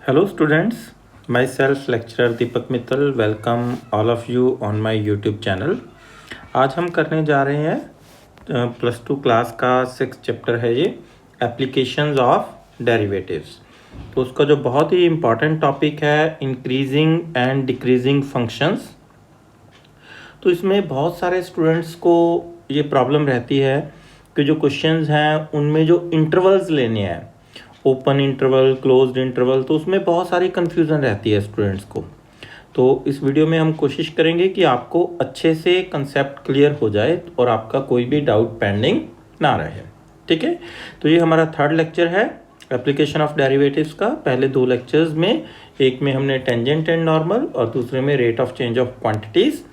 Hello students, myself lecturer Deepak Mittal welcome all of you on my YouTube channel. आज हम करने जा रहे हैं प्लस टू क्लास का 6th चैप्टर है ये एप्लीकेशंस ऑफ डेरिवेटिव्स। तो उसका जो बहुत ही इम्पॉर्टेंट टॉपिक है इंक्रीजिंग एंड डिक्रीजिंग फंक्शंस। तो इसमें बहुत सारे स्टूडेंट्स को ये प्रॉब्लम रहती है कि जो क्वेश्चंस हैं उनमें जो इंटरवल्स लेने हैं, ओपन इंटरवल, क्लोज्ड इंटरवल, तो उसमें बहुत सारी कन्फ्यूज़न रहती है स्टूडेंट्स को। तो इस वीडियो में हम कोशिश करेंगे कि आपको अच्छे से कंसेप्ट क्लियर हो जाए और आपका कोई भी डाउट पेंडिंग ना रहे। ठीक है, तो ये हमारा 3rd लेक्चर है एप्लीकेशन ऑफ डेरिवेटिव्स का। पहले 2 लेक्चर्स में, एक में हमने टेंजेंट एंड नॉर्मल और दूसरे में rate of change of quantities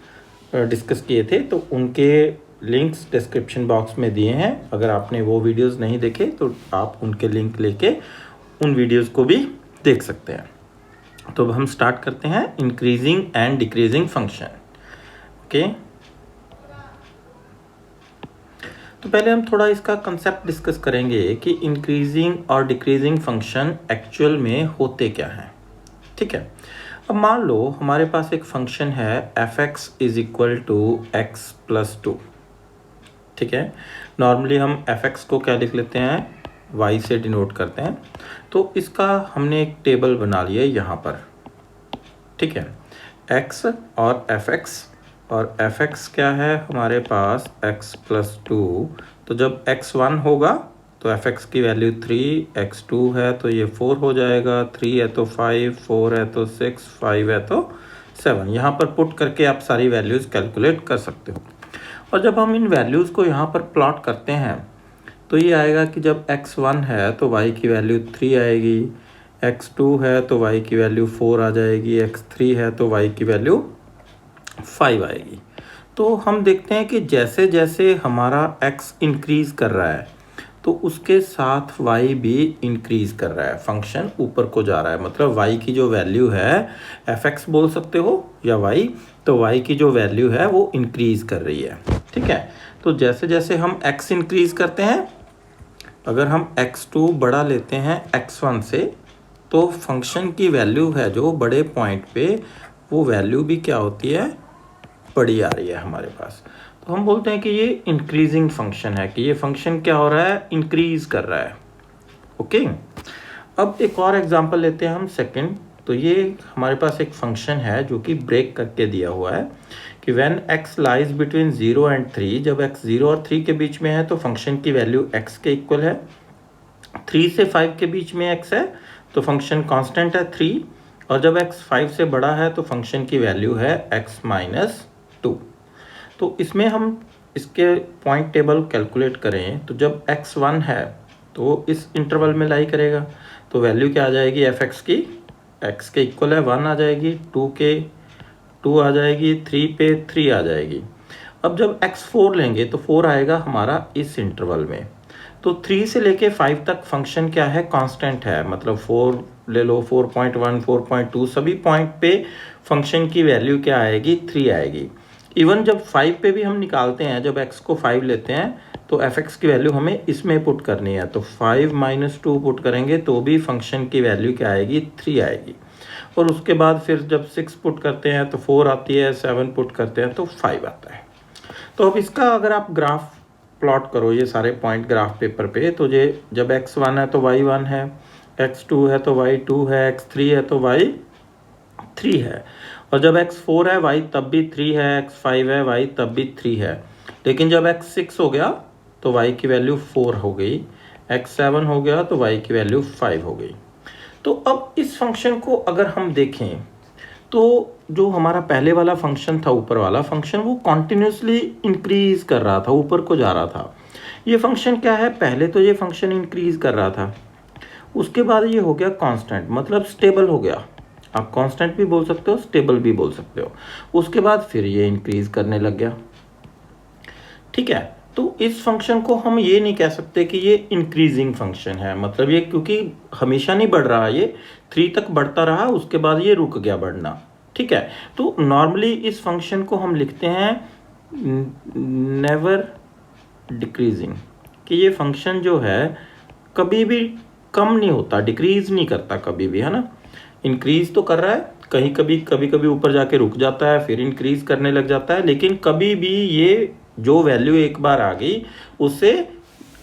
discuss किए थे। तो उनके लिंक्स डिस्क्रिप्शन बॉक्स में दिए हैं। अगर आपने वो वीडियोस नहीं देखे तो आप उनके लिंक लेके उन वीडियोस को भी देख सकते हैं। तो अब हम स्टार्ट करते हैं increasing and decreasing function. Okay, तो पहले हम थोड़ा इसका कंसेप्ट डिस्कस करेंगे कि इंक्रीजिंग और डिक्रीजिंग फंक्शन एक्चुअल में होते क्या हैं। ठीक है, अब मान लो हमारे पास एक फंक्शन है f(x) is equal to x plus 2। ठीक है, नॉर्मली हम f(x) को क्या लिख लेते हैं, y से डिनोट करते हैं। तो इसका हमने एक टेबल बना लिया यहाँ पर। ठीक है, x और f(x), और f(x) क्या है हमारे पास x प्लस 2। तो जब x1 होगा तो f(x) की वैल्यू 3, x2 है तो ये 4 हो जाएगा, 3 है तो 5, 4 है तो 6, 5 है तो 7। यहाँ पर पुट करके आप सारी वैल्यूज़ कैलकुलेट कर सकते हो। और जब हम इन वैल्यूज़ को यहाँ पर प्लॉट करते हैं तो ये आएगा कि जब x1 है तो y की वैल्यू 3 आएगी, x2 है तो y की वैल्यू 4 आ जाएगी, x3 है तो y की वैल्यू 5 आएगी। तो हम देखते हैं कि जैसे जैसे हमारा x इंक्रीज़ कर रहा है तो उसके साथ y भी इंक्रीज़ कर रहा है, फंक्शन ऊपर को जा रहा है। मतलब y की जो वैल्यू है f(x) बोल सकते हो या y, तो y की जो वैल्यू है वो इंक्रीज़ कर रही है। ठीक है, तो जैसे जैसे हम x इंक्रीज़ करते हैं, अगर हम x2 बड़ा लेते हैं x1 से, तो फंक्शन की वैल्यू है जो बड़े पॉइंट पे वो वैल्यू भी क्या होती है, बड़ी आ रही है हमारे पास। तो हम बोलते हैं कि ये इंक्रीजिंग फंक्शन है, कि ये फंक्शन क्या हो रहा है, इंक्रीज कर रहा है। ओके, अब एक और एग्जांपल लेते हैं हम सेकंड। तो ये हमारे पास एक फंक्शन है जो कि ब्रेक करके दिया हुआ है कि when x lies between 0 and 3, जब x 0 और 3 के बीच में है तो फंक्शन की वैल्यू x के इक्वल है। 3 से 5 के बीच में x है तो फंक्शन कांस्टेंट है 3, और जब x 5 से बड़ा है तो फंक्शन की वैल्यू है x माइनस 2। तो इसमें हम इसके पॉइंट टेबल कैलकुलेट करें तो जब x1 है तो इस इंटरवल में लाई करेगा, तो वैल्यू क्या आ जाएगी f(x) की, x के इक्वल है 1 आ जाएगी, 2 के 2 आ जाएगी, 3 पे 3 आ जाएगी। अब जब x4 लेंगे तो 4 आएगा हमारा इस इंटरवल में। तो 3 से लेके 5 तक फंक्शन क्या है, कांस्टेंट है। मतलब 4 ले लो, 4.1, 4.2, सभी पॉइंट पे फंक्शन की वैल्यू क्या आएगी, 3 आएगी। इवन जब 5 पे भी हम निकालते हैं, जब x को 5 लेते हैं तो f(x) की वैल्यू हमें इसमें पुट करनी है, तो 5 माइनस 2 पुट करेंगे तो भी फंक्शन की वैल्यू क्या आएगी, 3 आएगी। और उसके बाद फिर जब 6 पुट करते हैं तो 4 आती है, 7 पुट करते हैं तो 5 आता है। तो अब इसका अगर आप ग्राफ प्लॉट करो, ये सारे पॉइंट ग्राफ पेपर पे, तो ये जब x1 है तो y1 है, x2 है तो y2 है, x3 है तो y3 है, और जब x4 है y तब भी 3 है, x5 है y तब भी 3 है। लेकिन जब x6 हो गया तो y की वैल्यू 4 हो गई, x7 हो गया तो y की वैल्यू 5 हो गई। तो अब इस फंक्शन को अगर हम देखें तो जो हमारा पहले वाला फंक्शन था, ऊपर वाला फंक्शन, वो कॉन्टिन्यूसली इंक्रीज कर रहा था, ऊपर को जा रहा था। ये फंक्शन क्या है, पहले तो ये फंक्शन इंक्रीज कर रहा था, उसके बाद ये हो गया कांस्टेंट, मतलब स्टेबल हो गया। आप कांस्टेंट भी बोल सकते हो, स्टेबल भी बोल सकते हो। उसके बाद फिर ये इंक्रीज करने लग गया। ठीक है, तो इस फंक्शन को हम ये नहीं कह सकते कि ये इंक्रीजिंग फंक्शन है। मतलब ये क्योंकि हमेशा नहीं बढ़ रहा, ये 3 तक बढ़ता रहा, उसके बाद ये रुक गया बढ़ना। ठीक है, तो नॉर्मली इस फंक्शन को हम लिखते हैं नेवर डिक्रीजिंग, कि ये फंक्शन जो है कभी भी कम नहीं होता, डिक्रीज नहीं करता कभी भी, है ना। इंक्रीज तो कर रहा है, कहीं कभी कभी ऊपर जाके रुक जाता है, फिर इंक्रीज करने लग जाता है, लेकिन कभी भी ये जो वैल्यू एक बार आ गई उससे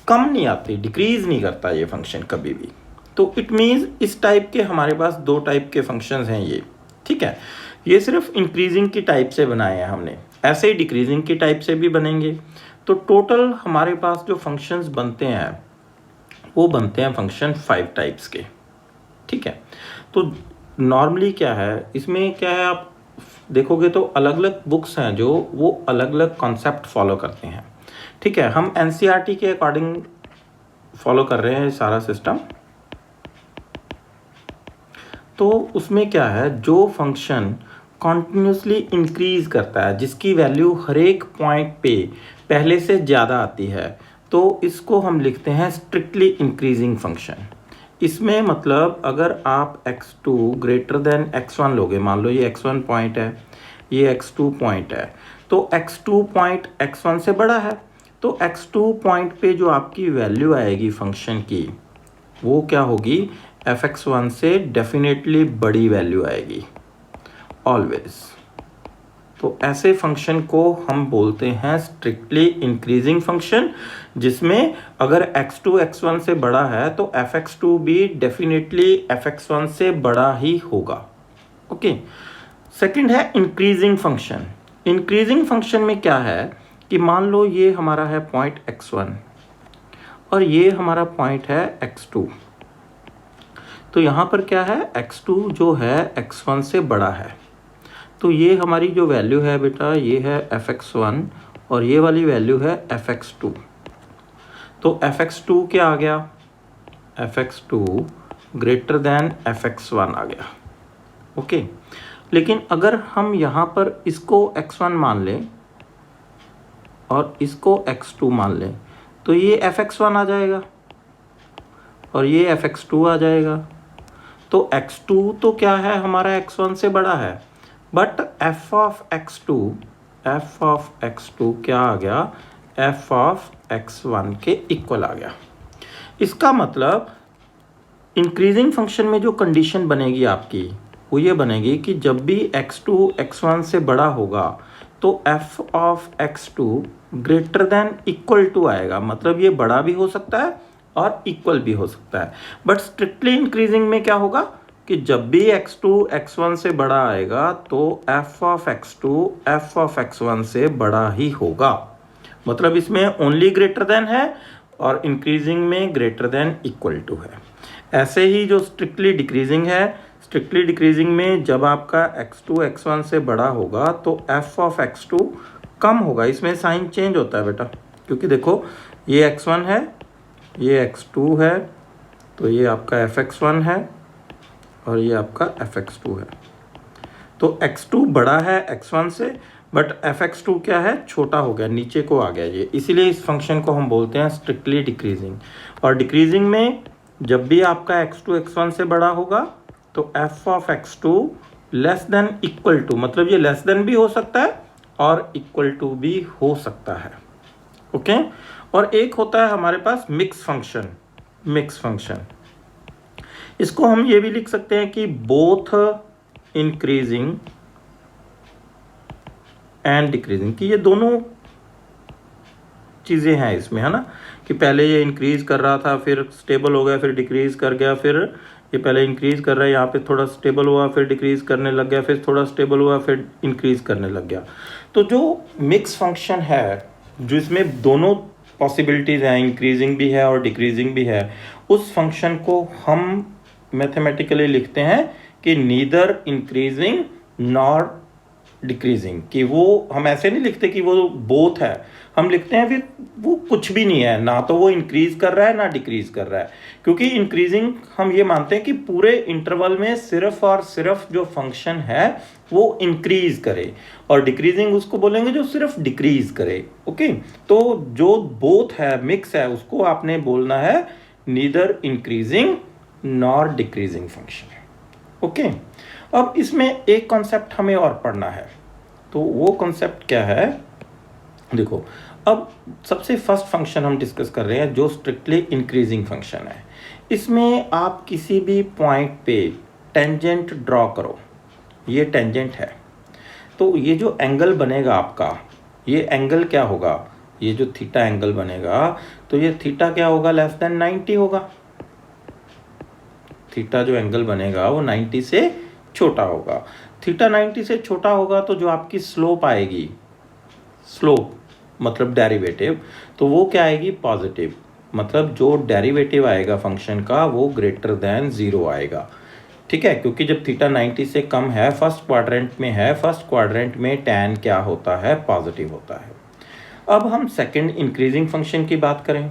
कम नहीं आती, डिक्रीज नहीं करता ये फंक्शन कभी भी। तो इट मीन्स इस टाइप के हमारे पास दो टाइप के फंक्शंस हैं ये, ठीक है। ये सिर्फ इंक्रीजिंग की टाइप से बनाए हैं हमने, ऐसे ही डिक्रीजिंग की टाइप से भी बनेंगे। तो टोटल हमारे पास जो फंक्शंस बनते हैं वो बनते हैं फंक्शन 5 टाइप्स के, ठीक है। तो नॉर्मली क्या है इसमें, क्या है, आप देखोगे तो अलग अलग बुक्स हैं जो वो अलग अलग कॉन्सेप्ट फॉलो करते हैं, ठीक है। हम एनसीईआरटी के अकॉर्डिंग फॉलो कर रहे हैं सारा सिस्टम। तो उसमें क्या है, जो फंक्शन कॉन्टिन्यूसली इंक्रीज करता है, जिसकी वैल्यू हर एक पॉइंट पे पहले से ज़्यादा आती है, तो इसको हम लिखते हैं स्ट्रिक्टली इंक्रीजिंग फंक्शन। इसमें मतलब अगर आप x2 ग्रेटर देन x1 लोगे, मान लो ये x1 पॉइंट है, ये x2 पॉइंट है, तो x2 पॉइंट x1 से बड़ा है, तो x2 पॉइंट पे जो आपकी वैल्यू आएगी फंक्शन की वो क्या होगी, fx1 से डेफिनेटली बड़ी वैल्यू आएगी ऑलवेज। तो ऐसे फंक्शन को हम बोलते हैं स्ट्रिक्टली इंक्रीजिंग फंक्शन, जिसमें अगर x2 x1 से बड़ा है तो fx2 भी डेफिनेटली fx1 से बड़ा ही होगा, ओके। सेकंड है इंक्रीजिंग फंक्शन। इंक्रीजिंग फंक्शन में क्या है कि मान लो ये हमारा है पॉइंट x1 और ये हमारा पॉइंट है x2, तो यहाँ पर क्या है, x2 जो है x1 से बड़ा है, तो ये हमारी जो वैल्यू है बेटा ये है fx1 और ये वाली वैल्यू है fx2। तो fx2 क्या आ गया, fx2 ग्रेटर देन fx1 आ गया, ओके। लेकिन अगर हम यहाँ पर इसको x1 मान लें और इसको x2 मान लें तो ये fx1 आ जाएगा और ये fx2 आ जाएगा। तो x2 तो क्या है, हमारा x1 से बड़ा है, बट f ऑफ x2 क्या आ गया, f ऑफ x1 के इक्वल आ गया। इसका मतलब इंक्रीजिंग फंक्शन में जो कंडीशन बनेगी आपकी वो ये बनेगी कि जब भी x2 x1 से बड़ा होगा तो f of x2 greater than equal to आएगा, मतलब ये बड़ा भी हो सकता है और इक्वल भी हो सकता है। बट स्ट्रिक्टली इंक्रीजिंग में क्या होगा कि जब भी x2 x1 से बड़ा आएगा तो f of x2 f of x1 से बड़ा ही होगा, मतलब इसमें ओनली ग्रेटर देन है और इंक्रीजिंग में ग्रेटर देन इक्वल टू है। ऐसे ही जो स्ट्रिक्टली डिक्रीजिंग है, स्ट्रिक्टली डिक्रीजिंग में जब आपका x2 x1 से बड़ा होगा तो f ऑफ x2 कम होगा, इसमें साइन चेंज होता है बेटा, क्योंकि देखो ये x1 है, ये x2 है, तो ये आपका fx1 है और ये आपका fx2 है। तो x2 बड़ा है x1 से, बट fx2 क्या है, छोटा हो गया, नीचे को आ गया ये, इसीलिए इस फंक्शन को हम बोलते हैं स्ट्रिक्टली डिक्रीजिंग। और डिक्रीजिंग में जब भी आपका x2 x1 से बड़ा होगा तो f of x2 less than equal to, मतलब ये लेस देन भी हो सकता है और इक्वल टू भी हो सकता है, ओके। और एक होता है हमारे पास मिक्स फंक्शन, इसको हम ये भी लिख सकते हैं कि बोथ इंक्रीजिंग एंड डिक्रीजिंग, कि ये दोनों चीज़ें हैं इसमें, है ना, कि पहले ये इंक्रीज कर रहा था फिर स्टेबल हो गया, फिर डिक्रीज कर गया, फिर ये पहले इंक्रीज कर रहा है, यहाँ पे थोड़ा स्टेबल हुआ, फिर डिक्रीज करने लग गया, फिर थोड़ा स्टेबल हुआ, फिर इंक्रीज करने लग गया। तो जो मिक्स फंक्शन है जिसमें दोनों पॉसिबिलिटीज़ हैं, इंक्रीजिंग भी है और डिक्रीजिंग भी है, उस फंक्शन को हम मैथमेटिकली लिखते हैं कि नीदर इंक्रीजिंग नॉर डिक्रीजिंग, कि वो हम ऐसे नहीं लिखते कि वो बोथ है, हम लिखते हैं फिर वो कुछ भी नहीं है, ना तो वो इंक्रीज कर रहा है ना डिक्रीज कर रहा है। क्योंकि इंक्रीजिंग हम ये मानते हैं कि पूरे इंटरवल में सिर्फ और सिर्फ जो फंक्शन है वो इंक्रीज करे, और डिक्रीजिंग उसको बोलेंगे जो सिर्फ डिक्रीज करे, ओके। तो जो बोथ है, मिक्स है, उसको आपने बोलना है neither increasing nor decreasing function, okay. अब इसमें एक कॉन्सेप्ट हमें और पढ़ना है, तो वो कॉन्सेप्ट क्या है, देखो अब सबसे फर्स्ट फंक्शन हम डिस्कस कर रहे हैं जो स्ट्रिक्टली इंक्रीजिंग फंक्शन है। इसमें आप किसी भी पॉइंट पे टेंजेंट ड्रॉ करो, ये टेंजेंट है, तो ये जो एंगल बनेगा आपका, ये एंगल क्या होगा, ये जो थीटा एंगल बनेगा, तो ये थीटा क्या होगा, लेस देन 90 होगा। थीटा जो एंगल बनेगा वो 90 से छोटा होगा। थीटा 90 से छोटा होगा तो जो आपकी स्लोप आएगी, स्लोप मतलब डेरिवेटिव, तो वो क्या आएगी, पॉजिटिव। मतलब जो डेरिवेटिव आएगा फंक्शन का वो ग्रेटर देन 0 आएगा। ठीक है, क्योंकि जब थीटा 90 से कम है, फर्स्ट क्वाड्रेंट में है, फर्स्ट क्वाड्रेंट में टैन क्या होता है, पॉजिटिव होता है। अब हम सेकंड इंक्रीजिंग फंक्शन की बात करें।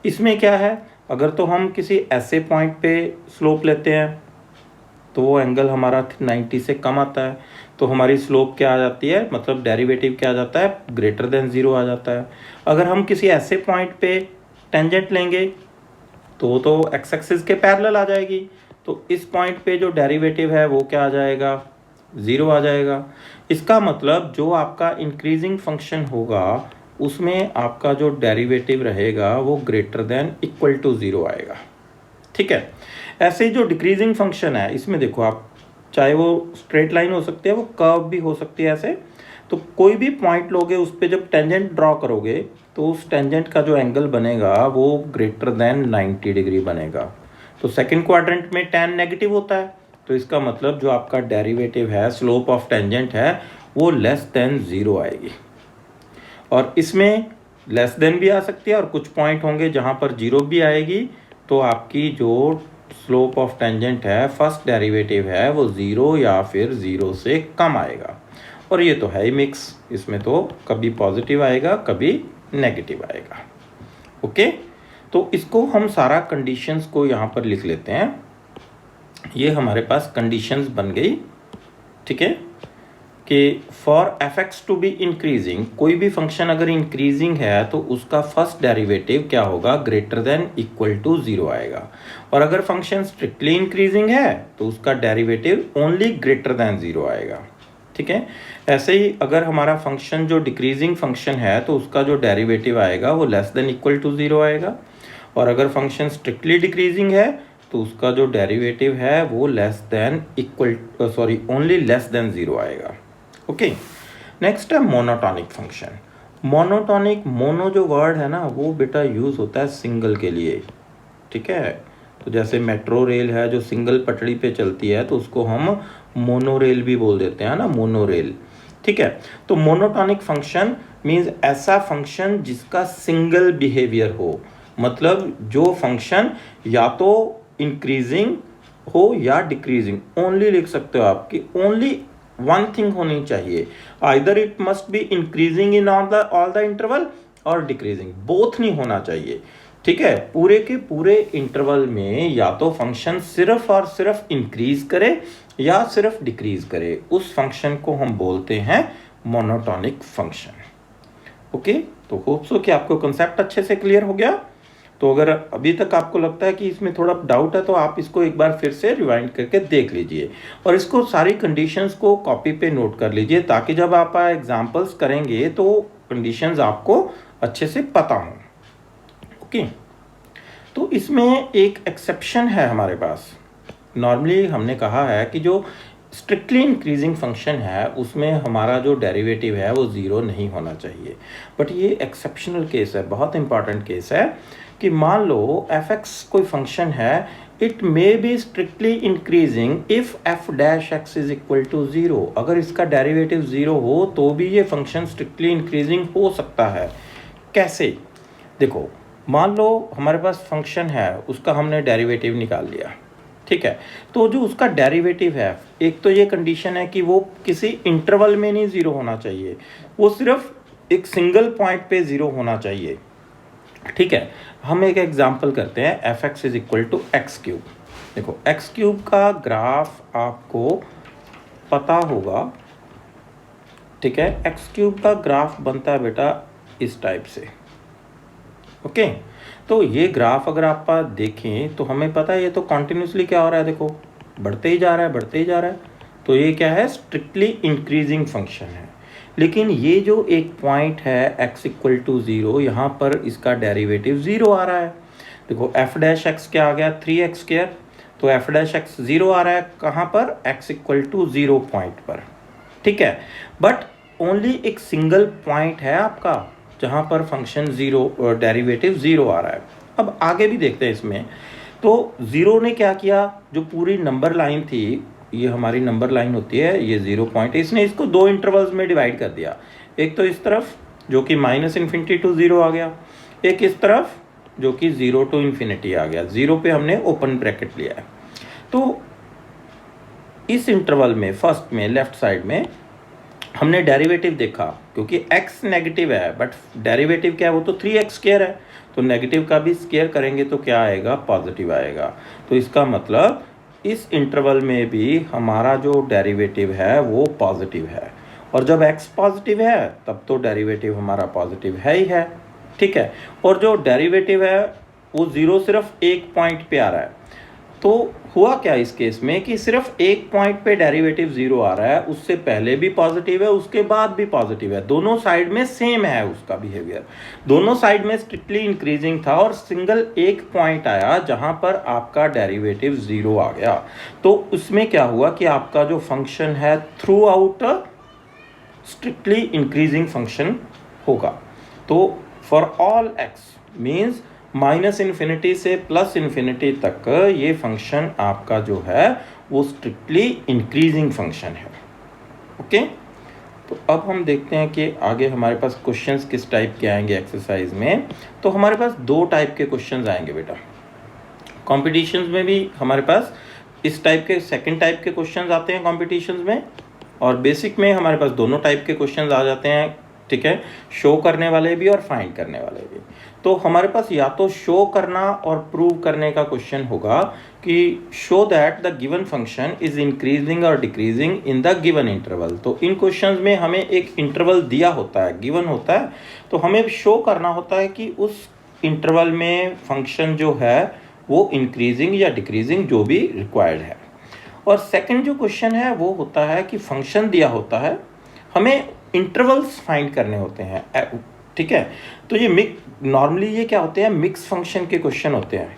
इसमें क्या है, अगर तो हम किसी ऐसे पॉइंट पे स्लोप लेते हैं तो वो एंगल हमारा 90 से कम आता है, तो हमारी स्लोप क्या आ जाती है, मतलब डेरिवेटिव क्या आ जाता है, ग्रेटर देन 0 आ जाता है। अगर हम किसी ऐसे पॉइंट पे टेंजेंट लेंगे तो एक्स एक्सिस के पैरेलल आ जाएगी, तो इस पॉइंट पे जो डेरिवेटिव है वो क्या आ जाएगा, 0 आ जाएगा। इसका मतलब जो आपका इंक्रीजिंग फंक्शन होगा उसमें आपका जो डेरिवेटिव रहेगा वो ग्रेटर देन इक्वल टू 0 आएगा। ठीक है, ऐसे ही जो डिक्रीजिंग फंक्शन है, इसमें देखो आप, चाहे वो स्ट्रेट लाइन हो सकती है, वो कर्व भी हो सकती है ऐसे, तो कोई भी पॉइंट लोगे उस पर जब टेंजेंट ड्रॉ करोगे तो उस टेंजेंट का जो एंगल बनेगा वो ग्रेटर देन 90 डिग्री बनेगा। तो सेकंड क्वाड्रेंट में टैन नेगेटिव होता है, तो इसका मतलब जो आपका डेरिवेटिव है, स्लोप ऑफ टेंजेंट है, वो लेस देन 0 आएगी। और इसमें लेस देन भी आ सकती है और कुछ पॉइंट होंगे जहाँ पर 0 भी आएगी, तो आपकी जो स्लोप ऑफ टेंजेंट है, फर्स्ट डेरिवेटिव है, वो 0 या फिर 0 से कम आएगा। और ये तो है ही मिक्स, इसमें तो कभी पॉजिटिव आएगा कभी नेगेटिव आएगा। ओके, तो इसको हम सारा कंडीशंस को यहाँ पर लिख लेते हैं। ये हमारे पास कंडीशंस बन गई। ठीक है, कि for f x to be increasing, कोई भी फंक्शन अगर इंक्रीजिंग है तो उसका फर्स्ट डेरिवेटिव क्या होगा, ग्रेटर देन इक्वल टू 0 आएगा। और अगर फंक्शन स्ट्रिक्टली इंक्रीजिंग है तो उसका डेरिवेटिव ओनली ग्रेटर देन 0 आएगा। ठीक है, ऐसे ही अगर हमारा फंक्शन जो डिक्रीजिंग फंक्शन है तो उसका जो डेरिवेटिव आएगा वो लेस देन इक्वल टू 0 आएगा। और अगर फंक्शन स्ट्रिक्टली डिक्रीजिंग है तो उसका जो डेरिवेटिव है वो ओनली लेस देन 0 आएगा। ओके, नेक्स्ट है मोनोटॉनिक फंक्शन। मोनोटॉनिक, मोनो जो वर्ड है ना वो बेटा यूज़ होता है सिंगल के लिए। ठीक है, तो जैसे मेट्रो रेल है जो सिंगल पटड़ी पे चलती है तो उसको हम मोनो रेल भी बोल देते हैं ना, मोनो रेल। ठीक है, तो मोनोटॉनिक फंक्शन मीन्स ऐसा फंक्शन जिसका सिंगल बिहेवियर हो, मतलब जो फंक्शन या तो इंक्रीजिंग हो या डिक्रीजिंग, ओनली लिख सकते हो आप कि ओनली वन थिंग होनी चाहिए, either it must be increasing in all the interval और डिक्रीजिंग, बोथ नहीं होना चाहिए। ठीक है, पूरे के पूरे इंटरवल में या तो फंक्शन सिर्फ और सिर्फ इंक्रीज करे या सिर्फ डिक्रीज करे, उस फंक्शन को हम बोलते हैं मोनोटॉनिक फंक्शन। ओके, तो होप सो कि आपको कॉन्सेप्ट अच्छे से क्लियर हो गया। तो अगर अभी तक आपको लगता है कि इसमें थोड़ा डाउट है तो आप इसको एक बार फिर से रिवाइंड करके देख लीजिए और इसको सारी कंडीशंस को कॉपी पे नोट कर लीजिए, ताकि जब आप एग्जांपल्स करेंगे तो कंडीशंस आपको अच्छे से पता हों। ओके, तो इसमें एक एक्सेप्शन है हमारे पास। नॉर्मली हमने कहा है कि जो स्ट्रिक्टली इंक्रीजिंग फंक्शन है उसमें हमारा जो डेरिवेटिव है वो 0 नहीं होना चाहिए, बट ये एक्सेप्शनल केस है, बहुत इंपॉर्टेंट केस है कि मान लो एफ एक्स कोई फंक्शन है, it may be strictly increasing if f dash x is equal to 0। अगर इसका डेरिवेटिव 0 हो तो भी ये फंक्शन स्ट्रिक्टली इंक्रीजिंग हो सकता है। कैसे, देखो मान लो हमारे पास फंक्शन है, उसका हमने डेरिवेटिव निकाल लिया। ठीक है, तो जो उसका डेरिवेटिव है, एक तो ये कंडीशन है कि वो किसी इंटरवल में नहीं 0 होना चाहिए, वो सिर्फ एक सिंगल पॉइंट पे 0 होना चाहिए। ठीक है, हम एक एग्जांपल करते हैं, f x is equal to x cube. देखो एक्स क्यूब का ग्राफ आपको पता होगा। ठीक है, एक्स क्यूब का ग्राफ बनता है बेटा इस टाइप से। ओके, तो ये ग्राफ अगर आप देखें तो हमें पता है ये तो कॉन्टिन्यूसली क्या हो रहा है, देखो बढ़ते ही जा रहा है, बढ़ते ही जा रहा है। तो ये क्या है, स्ट्रिक्टली इंक्रीजिंग फंक्शन है। लेकिन ये जो एक पॉइंट है x इक्वल टू 0, यहाँ पर इसका डेरिवेटिव 0 आ रहा है। देखो एफ डैश एक्स क्या आ गया 3x², तो एफ डैश एक्स 0 आ रहा है कहाँ पर, x इक्वल टू 0 पॉइंट पर, ठीक है। बट ओनली एक सिंगल पॉइंट है आपका जहाँ पर फंक्शन 0 डेरिवेटिव 0 आ रहा है। अब आगे भी देखते हैं इसमें, तो 0 ने क्या किया, जो पूरी नंबर लाइन थी, ये हमारी नंबर लाइन होती है, ये 0 पॉइंट, इसने इसको दो इंटरवल्स में डिवाइड कर दिया। एक तो इस तरफ जो कि -∞ टू 0 आ गया, एक इस तरफ जो कि 0 टू ∞ आ गया। 0 पे हमने ओपन ब्रैकेट लिया है। तो इस इंटरवल में फर्स्ट में लेफ्ट साइड में हमने डेरिवेटिव देखा, क्योंकि x नेगेटिव है बट डेरिवेटिव क्या है, वो तो 3x² है, तो नेगेटिव का भी स्क्वायर करेंगे तो क्या आएगा, पॉजिटिव आएगा। तो इसका मतलब इस इंटरवल में भी हमारा जो डेरिवेटिव है वो पॉजिटिव है, और जब x पॉजिटिव है तब तो डेरिवेटिव हमारा पॉजिटिव है ही है, ठीक है। और जो डेरिवेटिव है वो 0 सिर्फ एक पॉइंट पे आ रहा है। तो हुआ क्या इस केस में कि सिर्फ एक पॉइंट पे डेरिवेटिव 0 आ रहा है, उससे पहले भी पॉजिटिव है, उसके बाद भी पॉजिटिव है, दोनों साइड में सेम है उसका बिहेवियर, दोनों साइड में स्ट्रिक्टली इंक्रीजिंग था, और सिंगल एक पॉइंट आया जहां पर आपका डेरिवेटिव 0 आ गया। तो उसमें क्या हुआ कि आपका जो फंक्शन है through out strictly increasing function होगा। तो फॉर ऑल एक्स मीन्स -∞ से +∞ तक ये फंक्शन आपका जो है वो स्ट्रिक्टली इंक्रीजिंग फंक्शन है, ओके। तो अब हम देखते हैं कि आगे हमारे पास क्वेश्चंस किस टाइप के आएंगे एक्सरसाइज में। तो हमारे पास दो टाइप के क्वेश्चंस आएंगे बेटा, कॉम्पिटिशन्स में भी हमारे पास इस टाइप के सेकंड टाइप के क्वेश्चंस आते हैं कॉम्पिटिशन्स में, और बेसिक में हमारे पास दोनों टाइप के क्वेश्चंस आ जाते हैं, ठीक है, शो करने वाले भी और फाइंड करने वाले भी। तो हमारे पास या तो शो करना और प्रूव करने का क्वेश्चन होगा कि show that the given function is increasing और decreasing in the given interval. तो इन क्वेश्चंस में हमें एक इंटरवल दिया होता है, गिवन होता है, तो हमें शो करना होता है कि उस इंटरवल में फंक्शन जो है वो इंक्रीजिंग या डिक्रीजिंग जो भी रिक्वायर्ड है। और सेकंड जो क्वेश्चन है वो होता है कि फंक्शन दिया होता है, हमें इंटरवल्स फाइंड करने होते हैं, ठीक है। तो ये नॉर्मली ये क्या होते हैं, मिक्स फंक्शन के क्वेश्चन होते हैं,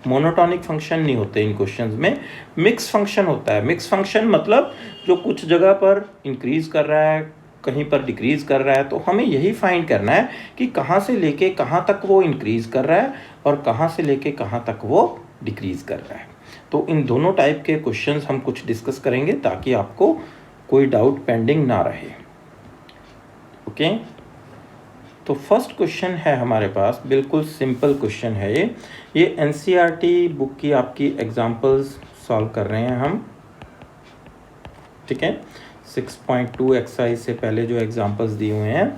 मोनोटॉनिक फंक्शन नहीं होते इन क्वेश्चंस में, मिक्स फंक्शन होता है। मिक्स फंक्शन मतलब जो कुछ जगह पर इंक्रीज कर रहा है, कहीं पर डिक्रीज कर रहा है, तो हमें यही फाइंड करना है कि कहाँ से लेके कहाँ तक वो इंक्रीज कर रहा है और कहाँ से लेके कहाँ तक वो डिक्रीज कर रहा है। तो इन दोनों टाइप के क्वेश्चंस हम कुछ डिस्कस करेंगे ताकि आपको कोई डाउट पेंडिंग ना रहे, ओके। तो फर्स्ट क्वेश्चन है हमारे पास, बिल्कुल सिंपल क्वेश्चन है ये एनसीईआरटी बुक की आपकी एग्जांपल्स सॉल्व कर रहे हैं हम, ठीक है। 6.2 एक्सरसाइज से पहले जो एग्जांपल्स दिए हुए हैं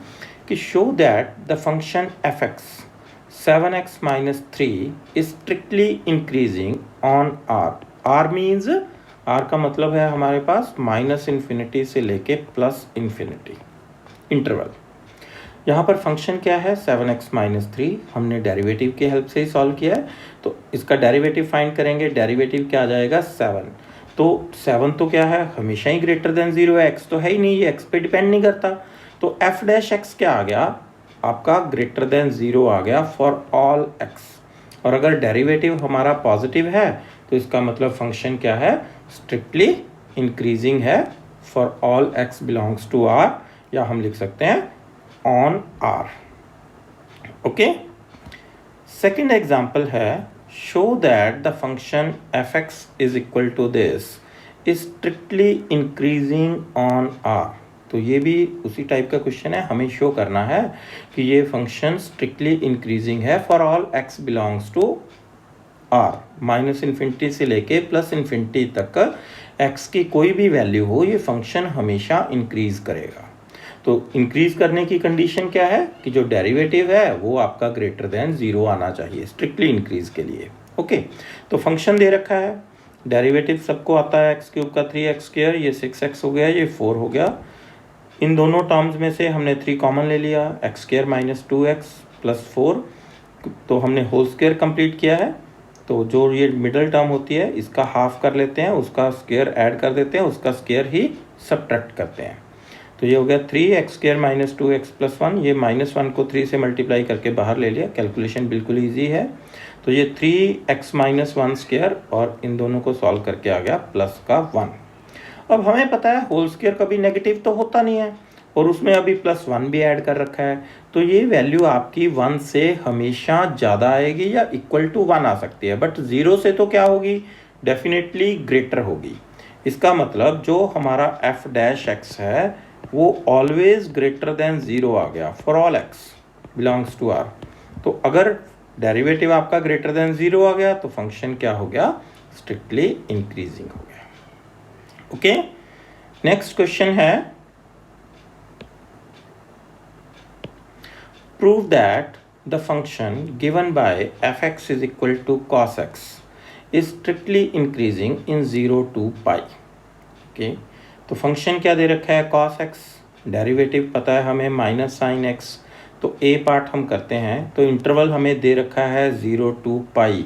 कि show that the function f x 7x - 3 is strictly increasing on R. R means, R का मतलब है हमारे पास -∞ से लेके +∞ इंटरवल। यहाँ पर फंक्शन क्या है 7x - 3, हमने डेरिवेटिव के हेल्प से ही सॉल्व किया है, तो इसका डेरिवेटिव फाइंड करेंगे। डेरिवेटिव क्या आ जाएगा 7, तो 7 तो क्या है हमेशा ही ग्रेटर देन 0 है, x तो है ही नहीं, ये x पे डिपेंड नहीं करता, तो f डैश x क्या आ गया आपका ग्रेटर देन 0 आ गया फॉर ऑल x। और अगर डेरिवेटिव हमारा पॉजिटिव है तो इसका मतलब फंक्शन क्या है, स्ट्रिक्टली इंक्रीजिंग है for all x belongs to r, या हम लिख सकते हैं on r, okay. Second example है show that the function f(x) is equal to this is strictly increasing on r। तो ये भी उसी टाइप का क्वेश्चन है, हमें शो करना है कि ये फंक्शन स्ट्रिक्टली इंक्रीजिंग है for all x belongs to r, -∞ से लेके +∞ तक x की कोई भी वैल्यू हो ये फंक्शन हमेशा इंक्रीज करेगा। तो इंक्रीज करने की कंडीशन क्या है कि जो डेरिवेटिव है वो आपका ग्रेटर देन 0 आना चाहिए स्ट्रिक्टली इंक्रीज के लिए, ओके। तो फंक्शन दे रखा है, डेरिवेटिव सबको आता है x³ का 3x², ये 6x हो गया, ये 4 हो गया। इन दोनों टर्म्स में से हमने 3 कॉमन ले लिया, x² - 2x + 4, तो हमने होल स्क्वायर कंप्लीट किया है। तो जो ये मिडल टर्म होती है इसका हाफ कर लेते हैं, उसका स्क्वायर ऐड कर देते हैं, उसका स्क्वायर ही सब्ट्रैक्ट करते हैं। तो ये हो गया 3x² - 2x + 1, ये -1 को 3 से मल्टीप्लाई करके बाहर ले लिया, कैलकुलेशन बिल्कुल ईजी है। तो ये 3x माइनस 1 स्क्वायर और इन दोनों को सॉल्व करके आ गया प्लस का 1। अब हमें पता है होल स्क्वायर कभी नेगेटिव तो होता नहीं है और उसमें अभी प्लस 1 भी ऐड कर रखा है, तो ये वैल्यू आपकी 1 से हमेशा ज़्यादा आएगी या इक्वल टू 1 आ सकती है, बट 0 से तो क्या होगी, डेफिनेटली ग्रेटर होगी। इसका मतलब जो हमारा एफ डैश एक्स है वो ऑलवेज ग्रेटर देन 0 आ गया for all x belongs to R. तो अगर डेरिवेटिव आपका ग्रेटर देन 0 आ गया तो फंक्शन क्या हो गया, स्ट्रिक्टली इंक्रीजिंग हो गया। ओके, नेक्स्ट क्वेश्चन है, prove that the function given by f x is equal to cos x is strictly increasing in 0 to pi. Okay, तो फंक्शन क्या दे रखा है, कॉस एक्स, डेरिवेटिव पता है हमें माइनस साइन एक्स। तो ए पार्ट हम करते हैं, तो इंटरवल हमें दे रखा है 0 to पाई।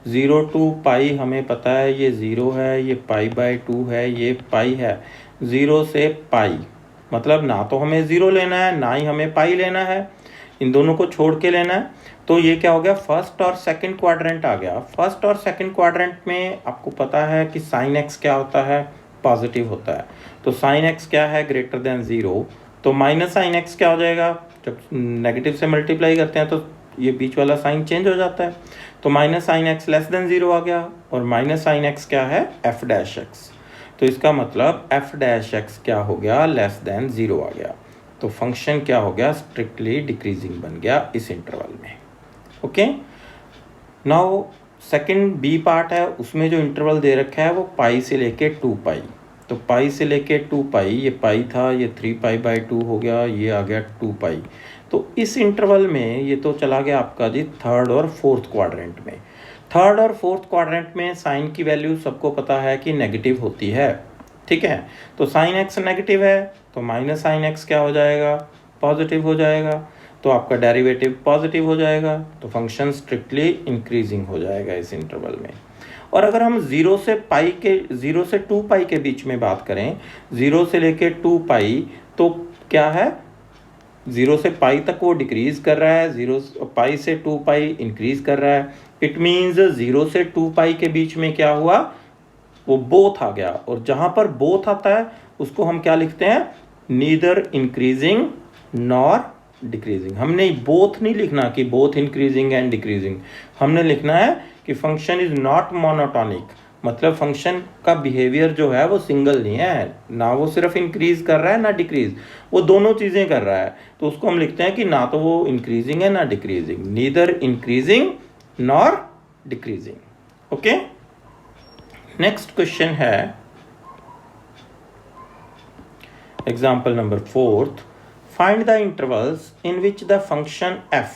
0 to पाई हमें पता है ये 0 है, ये पाई बाय 2 है, ये पाई है। 0 से पाई मतलब ना तो हमें 0 लेना है ना ही हमें पाई लेना है, इन दोनों को छोड़ के लेना है। तो ये क्या हो गया, फर्स्ट और सेकंड क्वाड्रेंट आ गया। फर्स्ट और सेकंड क्वाड्रेंट में आपको पता है कि साइन एक्स क्या होता है, पॉजिटिव होता है। तो साइन एक्स क्या है, ग्रेटर देन 0, तो माइनस साइन एक्स क्या हो जाएगा, जब नेगेटिव से मल्टीप्लाई करते हैं तो ये बीच वाला साइन चेंज हो जाता है। तो minus sine x less than 0 आ गया और माइनस साइन एक्स क्या है, एफ डैश एक्स। तो इसका मतलब एफ डैश एक्स क्या हो गया, लेस देन 0 आ गया। तो फंक्शन क्या हो गया, स्ट्रिक्टली डिक्रीजिंग बन गया इस इंटरवल में। Okay, now second B part है, उसमें जो इंटरवल दे रखा है वो पाई से लेके 2 पाई। तो पाई से लेके 2 पाई, ये पाई था, ये 3 पाई बाय 2 हो गया, ये आ गया 2 पाई। तो इस इंटरवल में ये तो चला गया आपका जी थर्ड और फोर्थ क्वाड्रेंट में। थर्ड और फोर्थ क्वाड्रेंट में साइन की वैल्यू सबको पता है कि नेगेटिव होती है, ठीक है। तो साइन एक्स नेगेटिव है तो माइनस साइन एक्स क्या हो जाएगा, पॉजिटिव हो जाएगा। तो आपका डेरिवेटिव पॉजिटिव हो जाएगा, तो फंक्शन स्ट्रिक्टली इंक्रीजिंग हो जाएगा इस इंटरवल में। और अगर हम 0 से 2 पाई के बीच में बात करें, 0 से लेके 2 पाई, तो क्या है, 0 से पाई तक वो डिक्रीज कर रहा है, 0 पाई से 2 पाई इंक्रीज कर रहा है। इट मीन्स 0 से 2 पाई के बीच में क्या हुआ, वो बोथ आ गया। और जहां पर बोथ आता है उसको हम क्या लिखते हैं, नीदर इंक्रीजिंग नॉर डिक्रीजिंग। हमने बोथ नहीं लिखना कि बोथ इंक्रीजिंग एंड डिक्रीजिंग, हमने लिखना है कि फंक्शन इज नॉट मोनोटोनिक, मतलब फंक्शन का बिहेवियर जो है वो सिंगल नहीं है, ना वो सिर्फ इंक्रीज कर रहा है ना डिक्रीज, वो दोनों चीजें कर रहा है। तो उसको हम लिखते हैं कि ना तो वो इंक्रीजिंग है ना decreasing, neither increasing nor decreasing. Okay, next question है example number 4, find the intervals in which the function f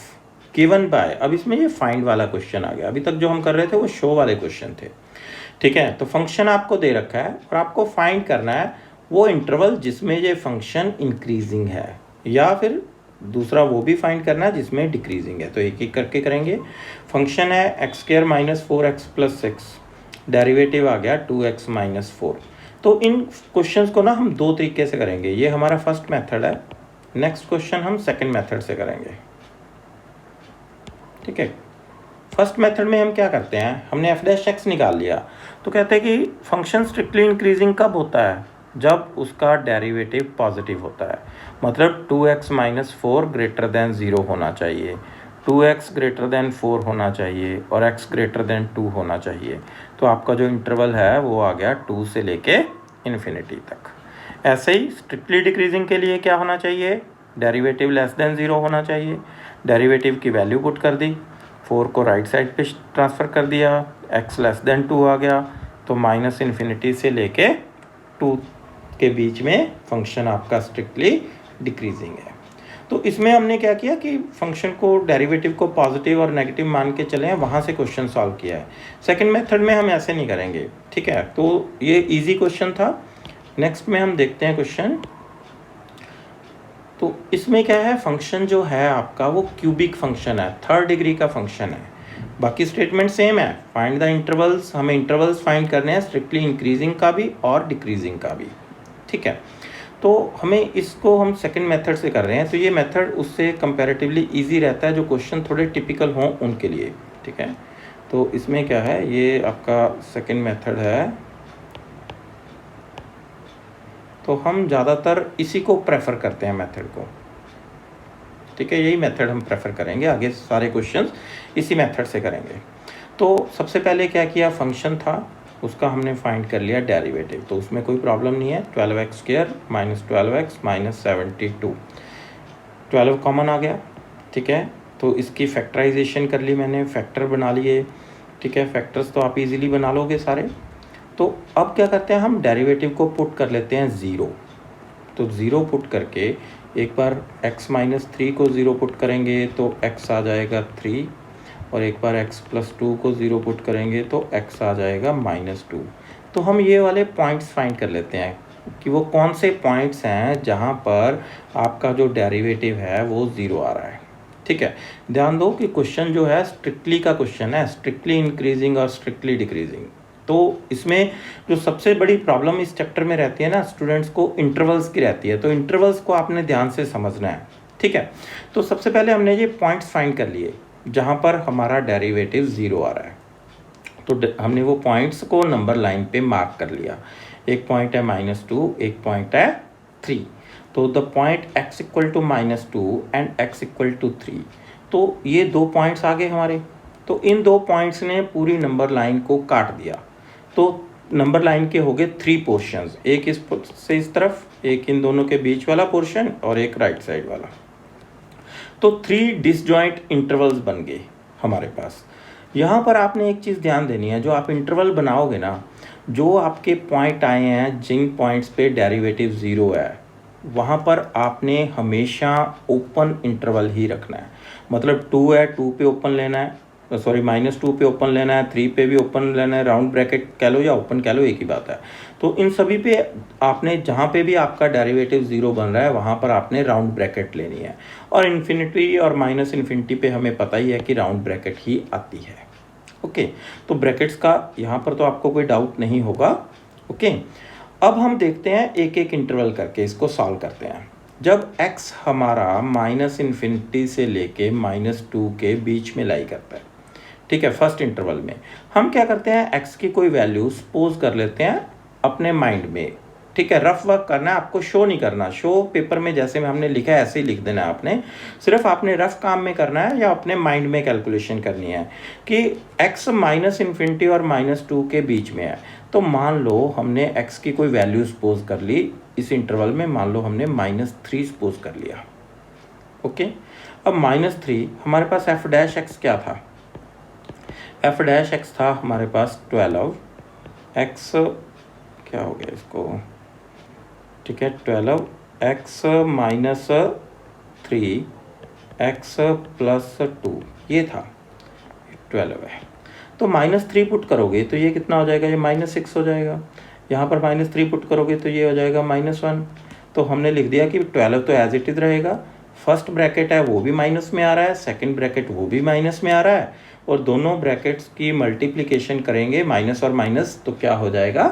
given by. अब इसमें ये फाइंड वाला क्वेश्चन आ गया, अभी तक जो हम कर रहे थे वो शो वाले क्वेश्चन थे, ठीक है। तो फंक्शन आपको दे रखा है और आपको फाइंड करना है वो इंटरवल जिसमें ये फंक्शन इंक्रीजिंग है, या फिर दूसरा वो भी फाइंड करना है जिसमें डिक्रीजिंग है। तो एक एक करके करेंगे। फंक्शन है x square minus 4x plus 6, derivative आ गया 2x माइनस 4। तो इन क्वेश्चंस को ना हम दो तरीके से करेंगे, ये हमारा फर्स्ट मेथड है, नेक्स्ट क्वेश्चन हम सेकंड मेथड से करेंगे, ठीक है। फर्स्ट मेथड में हम क्या करते हैं, हमने एफ डैश एक्स निकाल लिया, तो कहते हैं कि फंक्शन स्ट्रिक्टली इंक्रीजिंग कब होता है, जब उसका डेरिवेटिव पॉजिटिव होता है। मतलब 2x माइनस 4 ग्रेटर देन 0 होना चाहिए, 2x ग्रेटर देन 4 होना चाहिए और x ग्रेटर देन 2 होना चाहिए। तो आपका जो इंटरवल है वो आ गया 2 से लेके इन्फिनिटी तक। ऐसे ही स्ट्रिक्टली डिक्रीजिंग के लिए क्या होना चाहिए, डेरिवेटिव लेस देन 0 होना चाहिए। डेरिवेटिव की वैल्यू पुट कर दी, 4 को राइट साइड पे ट्रांसफ़र कर दिया, x लेस देन 2 आ गया, तो माइनस इन्फिनिटी से लेके 2 के बीच में फंक्शन आपका स्ट्रिक्टली डिक्रीजिंग है। तो इसमें हमने क्या किया कि फंक्शन को, डेरिवेटिव को पॉजिटिव और नेगेटिव मान के चले हैं, वहाँ से क्वेश्चन सॉल्व किया है। सेकंड मेथड में हम ऐसे नहीं करेंगे, ठीक है। तो ये इजी क्वेश्चन था। नेक्स्ट में हम देखते हैं क्वेश्चन। तो इसमें क्या है, फंक्शन जो है आपका वो क्यूबिक फंक्शन है, थर्ड डिग्री का फंक्शन है। बाकी स्टेटमेंट सेम है, फाइंड द इंटरवल्स, हमें इंटरवल्स फाइंड करने हैं, स्ट्रिक्टली इंक्रीजिंग का भी और डिक्रीजिंग का भी, ठीक है। तो हमें इसको हम सेकंड मेथड से कर रहे हैं, तो ये मेथड उससे कंपैरेटिवली इजी रहता है जो क्वेश्चन थोड़े टिपिकल हों उनके लिए, ठीक है। तो इसमें क्या है, ये आपका सेकंड मेथड है, तो हम ज़्यादातर इसी को प्रेफर करते हैं मेथड को, ठीक है, यही मेथड हम प्रेफर करेंगे, आगे सारे क्वेश्चंस इसी मेथड से करेंगे। तो सबसे पहले क्या किया, फंक्शन था उसका हमने फाइंड कर लिया डेरिवेटिव, तो उसमें कोई प्रॉब्लम नहीं है, 12x² minus 12x minus 72, 12 common आ गया, ठीक है। तो इसकी फैक्टराइजेशन कर ली मैंने, फैक्टर बना लिए, ठीक है, फैक्टर्स तो आप इजीली बना लोगे सारे। तो अब क्या करते हैं, हम डेरिवेटिव को पुट कर लेते हैं 0, तो 0 पुट करके एक बार x माइनस 3 को 0 पुट करेंगे तो x आ जाएगा 3, और एक बार x प्लस 2 को 0 पुट करेंगे तो x आ जाएगा -2। तो हम ये वाले पॉइंट्स फाइंड कर लेते हैं कि वो कौन से पॉइंट्स हैं जहाँ पर आपका जो डेरिवेटिव है वो 0 आ रहा है, ठीक है। ध्यान दो कि क्वेश्चन जो है स्ट्रिक्टली का क्वेश्चन है, स्ट्रिक्टली इंक्रीजिंग और स्ट्रिक्टली डिक्रीजिंग। तो इसमें जो सबसे बड़ी प्रॉब्लम इस चैप्टर में रहती है ना, स्टूडेंट्स को इंटरवल्स की रहती है, तो इंटरवल्स को आपने ध्यान से समझना है, ठीक है। तो सबसे पहले हमने ये पॉइंट्स फाइंड कर लिए जहाँ पर हमारा डेरिवेटिव 0 आ रहा है, तो हमने वो पॉइंट्स को नंबर लाइन पे मार्क कर लिया। एक पॉइंट है -2, एक पॉइंट है 3, तो the point x equal to -2 and x equal to 3, तो ये 2 पॉइंट्स आ गए हमारे। तो इन 2 पॉइंट्स ने पूरी नंबर लाइन को काट दिया, तो नंबर लाइन के हो गए 3 पोर्शंस, एक इस से इस तरफ, एक इन दोनों के बीच वाला पोर्शन और एक राइट साइड वाला। तो 3 डिसजॉइंट इंटरवल्स बन गए हमारे पास। यहाँ पर आपने एक चीज़ ध्यान देनी है, जो आप इंटरवल बनाओगे ना, जो आपके पॉइंट आए हैं जिन पॉइंट्स पे डेरिवेटिव 0 है, वहाँ पर आपने हमेशा ओपन इंटरवल ही रखना है। मतलब 2 है, 2 पे ओपन लेना है, सॉरी -2 पे ओपन लेना है, 3 पे भी ओपन लेना है, राउंड ब्रैकेट कह लो या ओपन कह लो, एक ही बात है। तो इन सभी पे आपने, जहाँ पे भी आपका डेरिवेटिव 0 बन रहा है वहाँ पर आपने राउंड ब्रैकेट लेनी है, और इन्फिनिटी और माइनस इन्फिनिटी पे हमें पता ही है कि राउंड ब्रैकेट ही आती है, ओके। तो ब्रैकेट्स का यहाँ पर तो आपको कोई डाउट नहीं होगा, ओके। अब हम देखते हैं एक एक इंटरवल करके इसको सॉल्व करते हैं। जब x हमारा -इन्फिनिटी से लेके -2 के बीच में लाई करता है, ठीक है, फर्स्ट इंटरवल में हम क्या करते हैं, x की कोई वैल्यू सपोज कर लेते हैं अपने माइंड में, ठीक है। रफ वर्क करना है, आपको शो नहीं करना, शो पेपर में जैसे में हमने लिखा है ऐसे ही लिख देना है आपने, सिर्फ आपने रफ काम में करना है या अपने माइंड में कैलकुलेशन करनी है कि x -इन्फिनिटी और -2 के बीच में है। तो मान लो हमने x की कोई वैल्यू सपोज कर ली इस इंटरवल में, मान लो हमने -3 सपोज कर लिया, ओके। अब -3 हमारे पास f' क्या था, f' था हमारे पास 12, x क्या हो गया इसको, ठीक है, 12 x माइनस 3 x प्लस 2, ये था 12 है। तो -3 पुट करोगे तो ये कितना हो जाएगा, ये -6 हो जाएगा। यहाँ पर -3 पुट करोगे तो ये हो जाएगा -1। तो हमने लिख दिया कि 12 तो एज इट इज रहेगा, फर्स्ट ब्रैकेट है वो भी माइनस में आ रहा है, सेकंड ब्रैकेट वो भी माइनस में आ रहा है, और दोनों ब्रैकेट्स की मल्टीप्लिकेशन करेंगे माइनस और माइनस तो क्या हो जाएगा,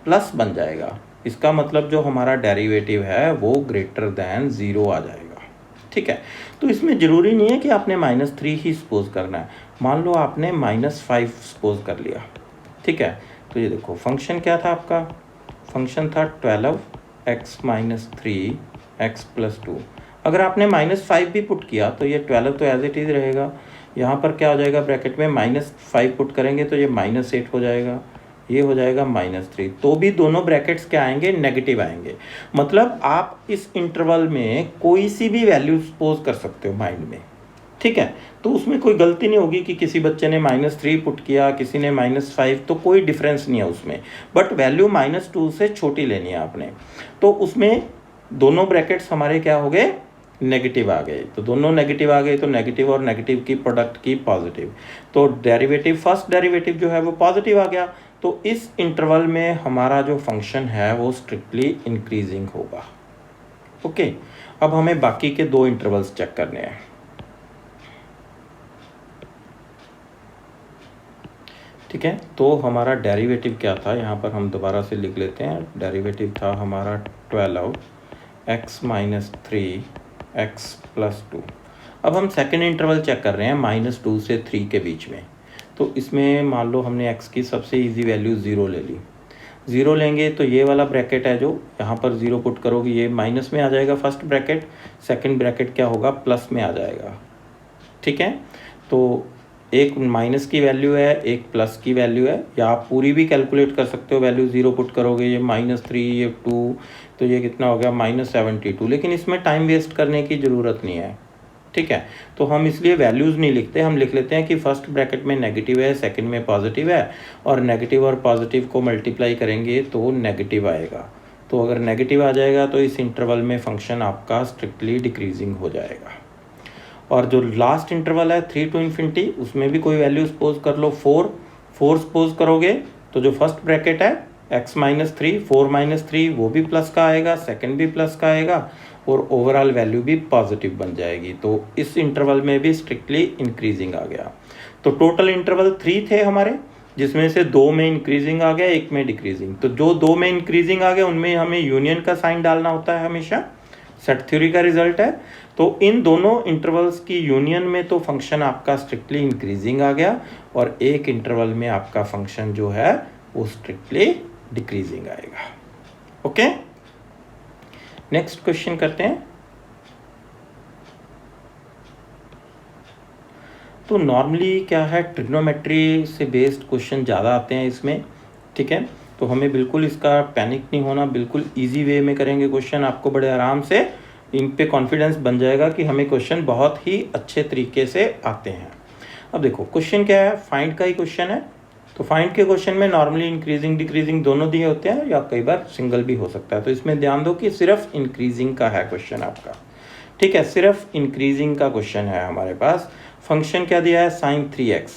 प्लस बन जाएगा। इसका मतलब जो हमारा डेरिवेटिव है वो ग्रेटर देन 0 आ जाएगा, ठीक है। तो इसमें ज़रूरी नहीं है कि आपने -3 ही सपोज करना है, मान लो आपने -5 सपोज कर लिया, ठीक है। तो ये देखो फंक्शन क्या था आपका, फंक्शन था 12 x माइनस 3 x प्लस 2। अगर आपने -5 भी पुट किया तो ये 12 तो एज इट इज रहेगा, यहाँ पर क्या हो जाएगा, ब्रैकेट में -5 पुट करेंगे तो ये -8 हो जाएगा, ये हो जाएगा -3। तो भी दोनों ब्रैकेट्स क्या आएंगे, नेगेटिव आएंगे। मतलब आप इस इंटरवल में कोई सी भी वैल्यू सपोज कर सकते हो माइंड में, ठीक है। तो उसमें कोई गलती नहीं होगी कि किसी बच्चे ने -3 पुट किया, किसी ने -5, तो कोई डिफरेंस नहीं है उसमें, बट वैल्यू -2 से छोटी लेनी है आपने। तो उसमें दोनों ब्रैकेट्स हमारे क्या हो गए, नेगेटिव आ गए। तो दोनों नेगेटिव आ गए तो नेगेटिव और नेगेटिव की प्रोडक्ट की पॉजिटिव, तो डेरिवेटिव, फर्स्ट डेरिवेटिव जो है वो पॉजिटिव आ गया। तो इस इंटरवल में हमारा जो फंक्शन है वो स्ट्रिक्टली इंक्रीजिंग होगा, ओके। अब हमें बाकी के 2 इंटरवल्स चेक करने हैं, ठीक है। तो हमारा डेरिवेटिव क्या था, यहाँ पर हम दोबारा से लिख लेते हैं। डेरिवेटिव था हमारा 12 x माइनस 3 x प्लस 2। अब हम सेकेंड इंटरवल चेक कर रहे हैं -2 से 3 के बीच में। तो इसमें मान लो हमने x की सबसे इजी वैल्यू 0 ले ली। 0 लेंगे तो ये वाला ब्रैकेट है जो यहाँ पर 0 पुट करोगे ये माइनस में आ जाएगा फर्स्ट ब्रैकेट, सेकंड ब्रैकेट क्या होगा प्लस में आ जाएगा। ठीक है, तो एक माइनस की वैल्यू है एक प्लस की वैल्यू है, या आप पूरी भी कैलकुलेट कर सकते हो। वैल्यू 0 पुट करोगे ये -3 ये 2 तो ये कितना हो गया -72। लेकिन इसमें टाइम वेस्ट करने की ज़रूरत नहीं है। ठीक है, तो हम इसलिए वैल्यूज़ नहीं लिखते, हम लिख लेते हैं कि फर्स्ट ब्रैकेट में नेगेटिव है सेकंड में पॉजिटिव है, और नेगेटिव और पॉजिटिव को मल्टीप्लाई करेंगे तो नेगेटिव आएगा। तो अगर नेगेटिव आ जाएगा तो इस इंटरवल में फंक्शन आपका स्ट्रिक्टली डिक्रीजिंग हो जाएगा। और जो लास्ट इंटरवल है 3 to ∞, उसमें भी कोई वैल्यू सपोज कर लो 4 सपोज करोगे तो जो फर्स्ट ब्रैकेट है x-3 4-3 वो भी प्लस का आएगा, सेकंड भी प्लस का आएगा, और ओवरऑल वैल्यू भी पॉजिटिव बन जाएगी। तो इस इंटरवल में भी स्ट्रिक्टली इंक्रीजिंग आ गया। तो टोटल इंटरवल 3 थे हमारे, जिसमें से 2 में इंक्रीजिंग आ गया, 1 में डिक्रीजिंग। तो जो 2 में इंक्रीजिंग आ गया उनमें हमें यूनियन का साइन डालना होता है हमेशा, सेट थ्योरी का रिजल्ट है। तो इन दोनों इंटरवल्स की यूनियन में तो फंक्शन आपका स्ट्रिक्टली इंक्रीजिंग आ गया, और एक इंटरवल में आपका फंक्शन जो है वो स्ट्रिक्टली डिक्रीजिंग आएगा। ओके, नेक्स्ट क्वेश्चन करते हैं। तो नॉर्मली क्या है, ट्रिग्नोमेट्री से बेस्ड क्वेश्चन ज़्यादा आते हैं इसमें। ठीक है, तो हमें बिल्कुल इसका पैनिक नहीं होना, बिल्कुल इजी वे में करेंगे क्वेश्चन, आपको बड़े आराम से इन पे कॉन्फिडेंस बन जाएगा कि हमें क्वेश्चन बहुत ही अच्छे तरीके से आते हैं। अब देखो क्वेश्चन क्या है, फाइंड का ही क्वेश्चन है। तो फाइंड के क्वेश्चन में नॉर्मली इंक्रीजिंग डिक्रीजिंग दोनों दिए होते हैं, या कई बार सिंगल भी हो सकता है। तो इसमें ध्यान दो कि सिर्फ इंक्रीजिंग का है क्वेश्चन आपका। ठीक है, सिर्फ इंक्रीजिंग का क्वेश्चन है हमारे पास। फंक्शन क्या दिया है sin 3x।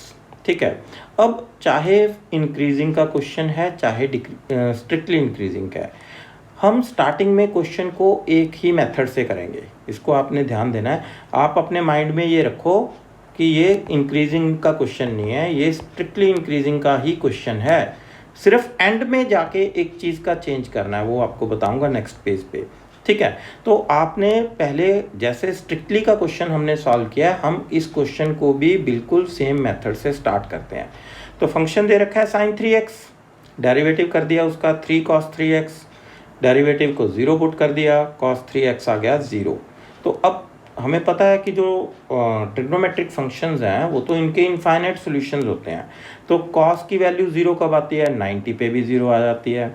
ठीक है, अब चाहे इंक्रीजिंग का क्वेश्चन है चाहे स्ट्रिक्टली इंक्रीजिंग का है, हम स्टार्टिंग में क्वेश्चन को एक ही मेथड से करेंगे। इसको आपने ध्यान देना है। आप अपने माइंड में ये रखो कि ये इंक्रीजिंग का क्वेश्चन नहीं है, ये स्ट्रिक्टली इंक्रीजिंग का ही क्वेश्चन है। सिर्फ एंड में जाके एक चीज़ का चेंज करना है, वो आपको बताऊंगा नेक्स्ट पेज पे। ठीक है, तो आपने पहले जैसे स्ट्रिक्टली का क्वेश्चन हमने सॉल्व किया, हम इस क्वेश्चन को भी बिल्कुल सेम मेथड से स्टार्ट करते हैं। तो फंक्शन दे रखा है sin 3x, डेरिवेटिव कर दिया उसका 3 cos 3x, डेरिवेटिव को 0 पुट कर दिया, cos 3x आ गया 0। तो अब हमें पता है कि जो ट्रिग्नोमेट्रिक फंक्शंस हैं वो तो इनके इनफाइनाइट सॉल्यूशंस होते हैं। तो cos की वैल्यू 0 कब आती है, 90 पे भी 0 आ जाती है,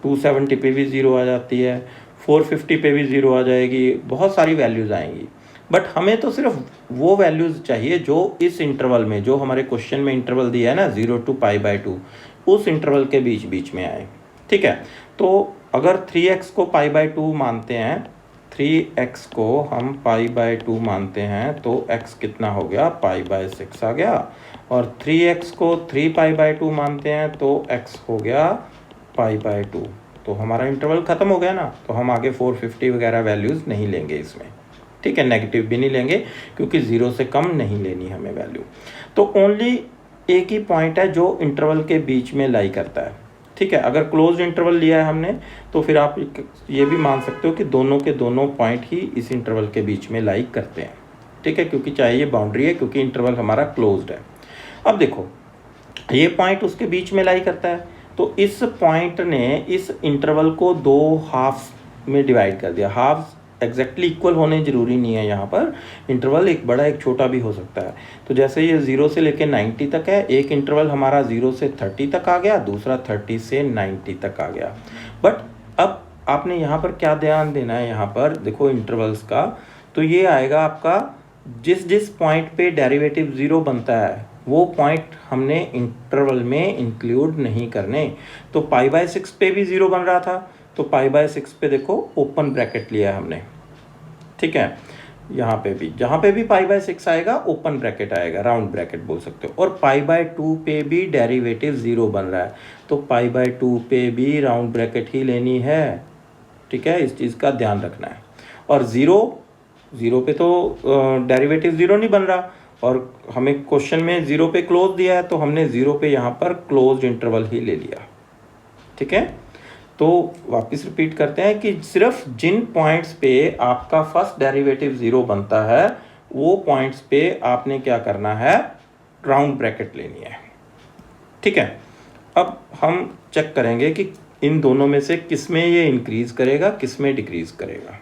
270 पे भी 0 आ जाती है, 450 पे भी 0 आ जाएगी, बहुत सारी वैल्यूज़ आएंगी। बट हमें तो सिर्फ वो वैल्यूज़ चाहिए जो इस इंटरवल में, जो हमारे क्वेश्चन में इंटरवल दिया है ना 0 to π/2, उस इंटरवल के बीच बीच में आए। ठीक है, तो अगर 3x को π/2 मानते हैं, 3x को हम π/2 मानते हैं तो x कितना हो गया, π/6 आ गया। और 3x को 3π/2 मानते हैं तो x हो गया π/2। तो हमारा इंटरवल ख़त्म हो गया ना। तो हम आगे 450 वगैरह वैल्यूज़ नहीं लेंगे इसमें। ठीक है, नेगेटिव भी नहीं लेंगे क्योंकि 0 से कम नहीं लेनी हमें वैल्यू। तो ओनली एक ही पॉइंट है जो इंटरवल के बीच में लाई करता है। ठीक है, अगर क्लोज्ड इंटरवल लिया है हमने तो फिर आप ये भी मान सकते हो कि दोनों के दोनों पॉइंट ही इस इंटरवल के बीच में लाई करते हैं। ठीक है, क्योंकि चाहे ये बाउंड्री है, क्योंकि इंटरवल हमारा क्लोज्ड है। अब देखो ये पॉइंट उसके बीच में लाई करता है, तो इस पॉइंट ने इस इंटरवल को 2 हाफ्स में डिवाइड कर दिया। हाफ्स एग्जैक्टली इक्वल होने ज़रूरी नहीं है, यहाँ पर इंटरवल एक बड़ा एक छोटा भी हो सकता है। तो जैसे ये 0 से लेकर 90 तक है, एक इंटरवल हमारा 0 से 30 तक आ गया, दूसरा 30 से 90 तक आ गया। बट अब आपने यहाँ पर क्या ध्यान देना है, यहाँ पर देखो इंटरवल्स का, तो ये आएगा आपका जिस पॉइंट पे डेरिवेटिव 0 बनता है वो पॉइंट हमने इंटरवल में इंक्लूड नहीं करने। तो π/6 पे भी 0 बन रहा था, तो π/6 पे देखो ओपन ब्रैकेट लिया हमने। ठीक है, यहाँ पे भी जहाँ पे भी π/6 आएगा ओपन ब्रैकेट आएगा, राउंड ब्रैकेट बोल सकते हो। और π/2 पे भी डेरिवेटिव 0 बन रहा है, तो π/2 पे भी राउंड ब्रैकेट ही लेनी है। ठीक है, इस चीज़ का ध्यान रखना है। और 0 पे तो डेरिवेटिव 0 नहीं बन रहा, और हमें क्वेश्चन में 0 पे क्लोज दिया है, तो हमने 0 पे यहाँ पर क्लोज्ड इंटरवल ही ले लिया। ठीक है, तो वापस रिपीट करते हैं कि सिर्फ जिन पॉइंट्स पे आपका फर्स्ट डेरिवेटिव 0 बनता है वो पॉइंट्स पे आपने क्या करना है, राउंड ब्रैकेट लेनी है। ठीक है। अब हम चेक करेंगे कि इन दोनों में से किस में ये इंक्रीज करेगा, किस में डिक्रीज करेगा।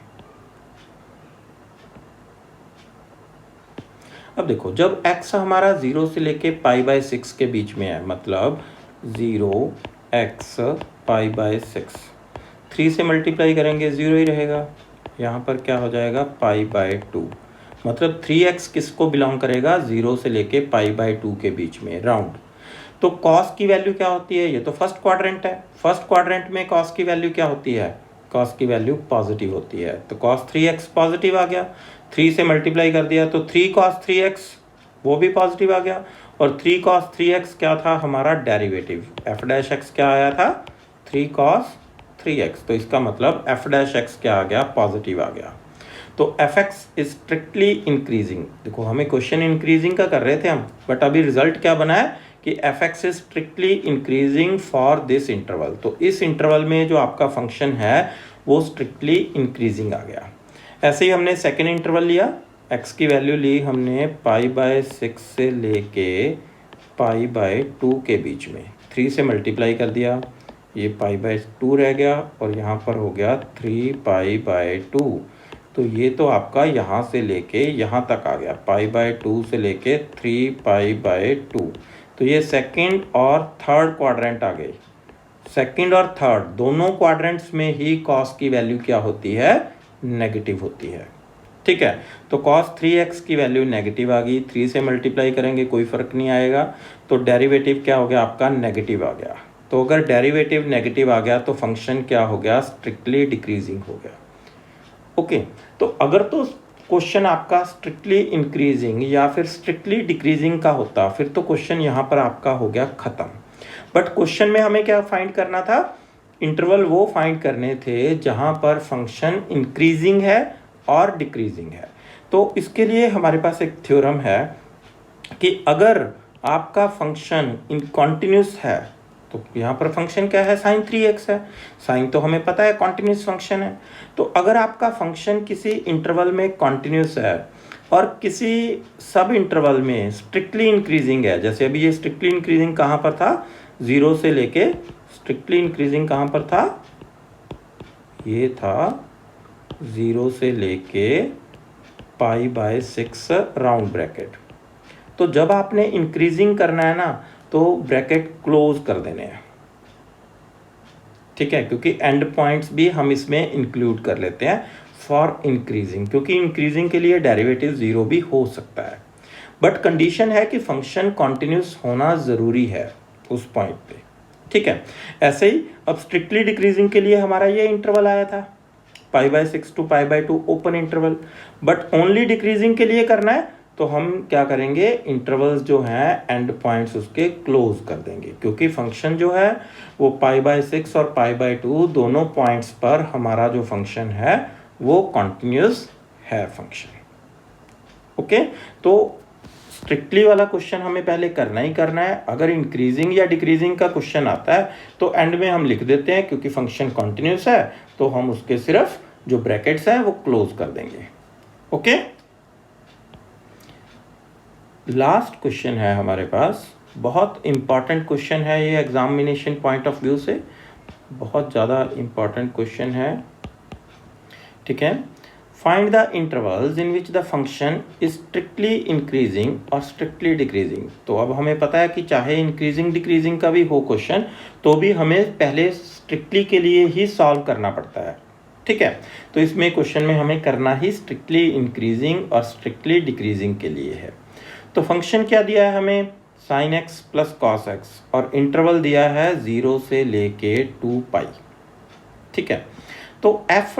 अब देखो, जब x हमारा 0 से लेके π/6 के बीच में है, मतलब 0x π/6, 3 से मल्टीप्लाई करेंगे 0 ही रहेगा, यहाँ पर क्या हो जाएगा π/2, मतलब 3x किसको बिलोंग करेगा, 0 से लेके π/2 के बीच में, राउंड। तो cos की वैल्यू क्या होती है, ये तो फर्स्ट क्वाड्रेंट है, फर्स्ट क्वाड्रेंट में cos की वैल्यू क्या होती है, cos की वैल्यू पॉजिटिव होती है, तो cos 3x पॉजिटिव आ गया, 3 से मल्टीप्लाई कर दिया तो 3 cos 3x वो भी पॉजिटिव आ गया, और 3 cos 3x क्या था हमारा डेरिवेटिव, f' क्या आया था 3 cos 3x, तो इसका मतलब f' क्या आ गया, पॉजिटिव आ गया। तो fx इज स्ट्रिक्टली इंक्रीजिंग। देखो हमें क्वेश्चन इंक्रीजिंग का कर रहे थे हम, बट अभी रिजल्ट क्या बना है कि fx is strictly increasing for this interval. तो इस इंटरवल में जो आपका फंक्शन है वो स्ट्रिक्टली इंक्रीजिंग आ गया। ऐसे ही हमने सेकेंड इंटरवल लिया, x की वैल्यू ली हमने π/6 से लेके π/2 के बीच में, 3 से मल्टीप्लाई कर दिया, ये π/2 रह गया और यहाँ पर हो गया 3π/2। तो ये तो आपका यहाँ से लेके यहाँ तक आ गया, π/2 से लेके 3π/2। तो ये सेकंड और थर्ड क्वाड्रेंट आ गए। सेकंड और थर्ड दोनों क्वाड्रेंट्स में ही cos की वैल्यू क्या होती है, नेगेटिव होती है। ठीक है, तो cos 3x की वैल्यू नेगेटिव आ गई, 3 से मल्टीप्लाई करेंगे कोई फर्क नहीं आएगा, तो डेरिवेटिव क्या हो गया आपका, नेगेटिव आ गया। तो अगर डेरिवेटिव नेगेटिव आ गया तो फंक्शन क्या हो गया, स्ट्रिक्टली डिक्रीजिंग हो गया। ओके, तो अगर तो क्वेश्चन आपका स्ट्रिक्टली इंक्रीजिंग या फिर स्ट्रिक्टली डिक्रीजिंग का होता, फिर तो क्वेश्चन यहाँ पर आपका हो गया खत्म। बट क्वेश्चन में हमें क्या फाइंड करना था, इंटरवल वो फाइंड करने थे जहाँ पर फंक्शन इंक्रीजिंग है और डिक्रीजिंग है। तो इसके लिए हमारे पास एक थ्योरम है कि अगर आपका फंक्शन इन कॉन्टिन्यूस है, तो यहाँ पर फंक्शन क्या है, sin 3x है, sin तो हमें पता है कॉन्टिन्यूस फंक्शन है। तो अगर आपका फंक्शन किसी इंटरवल में कॉन्टिन्यूस है और किसी सब इंटरवल में स्ट्रिक्टली इंक्रीजिंग है, जैसे अभी ये स्ट्रिक्टली इंक्रीजिंग कहाँ पर था, 0 से लेके स्ट्रिक्टली इंक्रीजिंग कहाँ पर था, ये था 0 से लेके π/6 राउंड ब्रैकेट। तो जब आपने इंक्रीजिंग करना है ना तो ब्रैकेट क्लोज कर देने हैं, ठीक है, क्योंकि एंड पॉइंट्स भी हम इसमें इंक्लूड कर लेते हैं फॉर इंक्रीजिंग, क्योंकि इंक्रीजिंग के लिए डेरिवेटिव 0 भी हो सकता है, बट कंडीशन है कि फंक्शन कॉन्टिन्यूस होना ज़रूरी है उस पॉइंट पे। ठीक है, ऐसे ही अब स्ट्रिक्टली डिक्रीजिंग के लिए हमारा ये इंटरवल आया था π/6 to π/2 open interval, but only decreasing के लिए करना है तो हम क्या करेंगे, इंटरवल्स जो हैं एंड पॉइंट्स उसके क्लोज कर देंगे, क्योंकि फंक्शन जो है वो π/6 और π/2 दोनों पॉइंट्स पर हमारा जो फंक्शन है वो कॉन्टिन्यूस है फंक्शन। ओके, तो स्ट्रिक्टली वाला क्वेश्चन हमें पहले करना ही करना है। अगर इंक्रीजिंग या डिक्रीजिंग का क्वेश्चन आता है तो एंड में हम लिख देते हैं, क्योंकि फंक्शन कॉन्टिन्यूस है तो हम उसके सिर्फ जो ब्रैकेट्स हैं वो क्लोज कर देंगे। ओके, लास्ट क्वेश्चन है हमारे पास, बहुत इंपॉर्टेंट क्वेश्चन है ये, एग्जामिनेशन पॉइंट ऑफ व्यू से बहुत ज़्यादा इंपॉर्टेंट क्वेश्चन है। ठीक है, find the intervals in which the function is strictly increasing और स्ट्रिक्टली डिक्रीजिंग। तो अब हमें पता है कि चाहे इंक्रीजिंग डिक्रीजिंग का भी हो क्वेश्चन तो भी हमें पहले स्ट्रिक्टली के लिए ही सॉल्व करना पड़ता है। ठीक है, तो इसमें क्वेश्चन में हमें करना ही स्ट्रिक्टली इंक्रीजिंग और स्ट्रिक्टली डिक्रीजिंग के लिए है। तो फंक्शन क्या दिया है हमें, sin x plus cos x, और इंटरवल दिया है 0 से लेके 2π। ठीक है, तो f'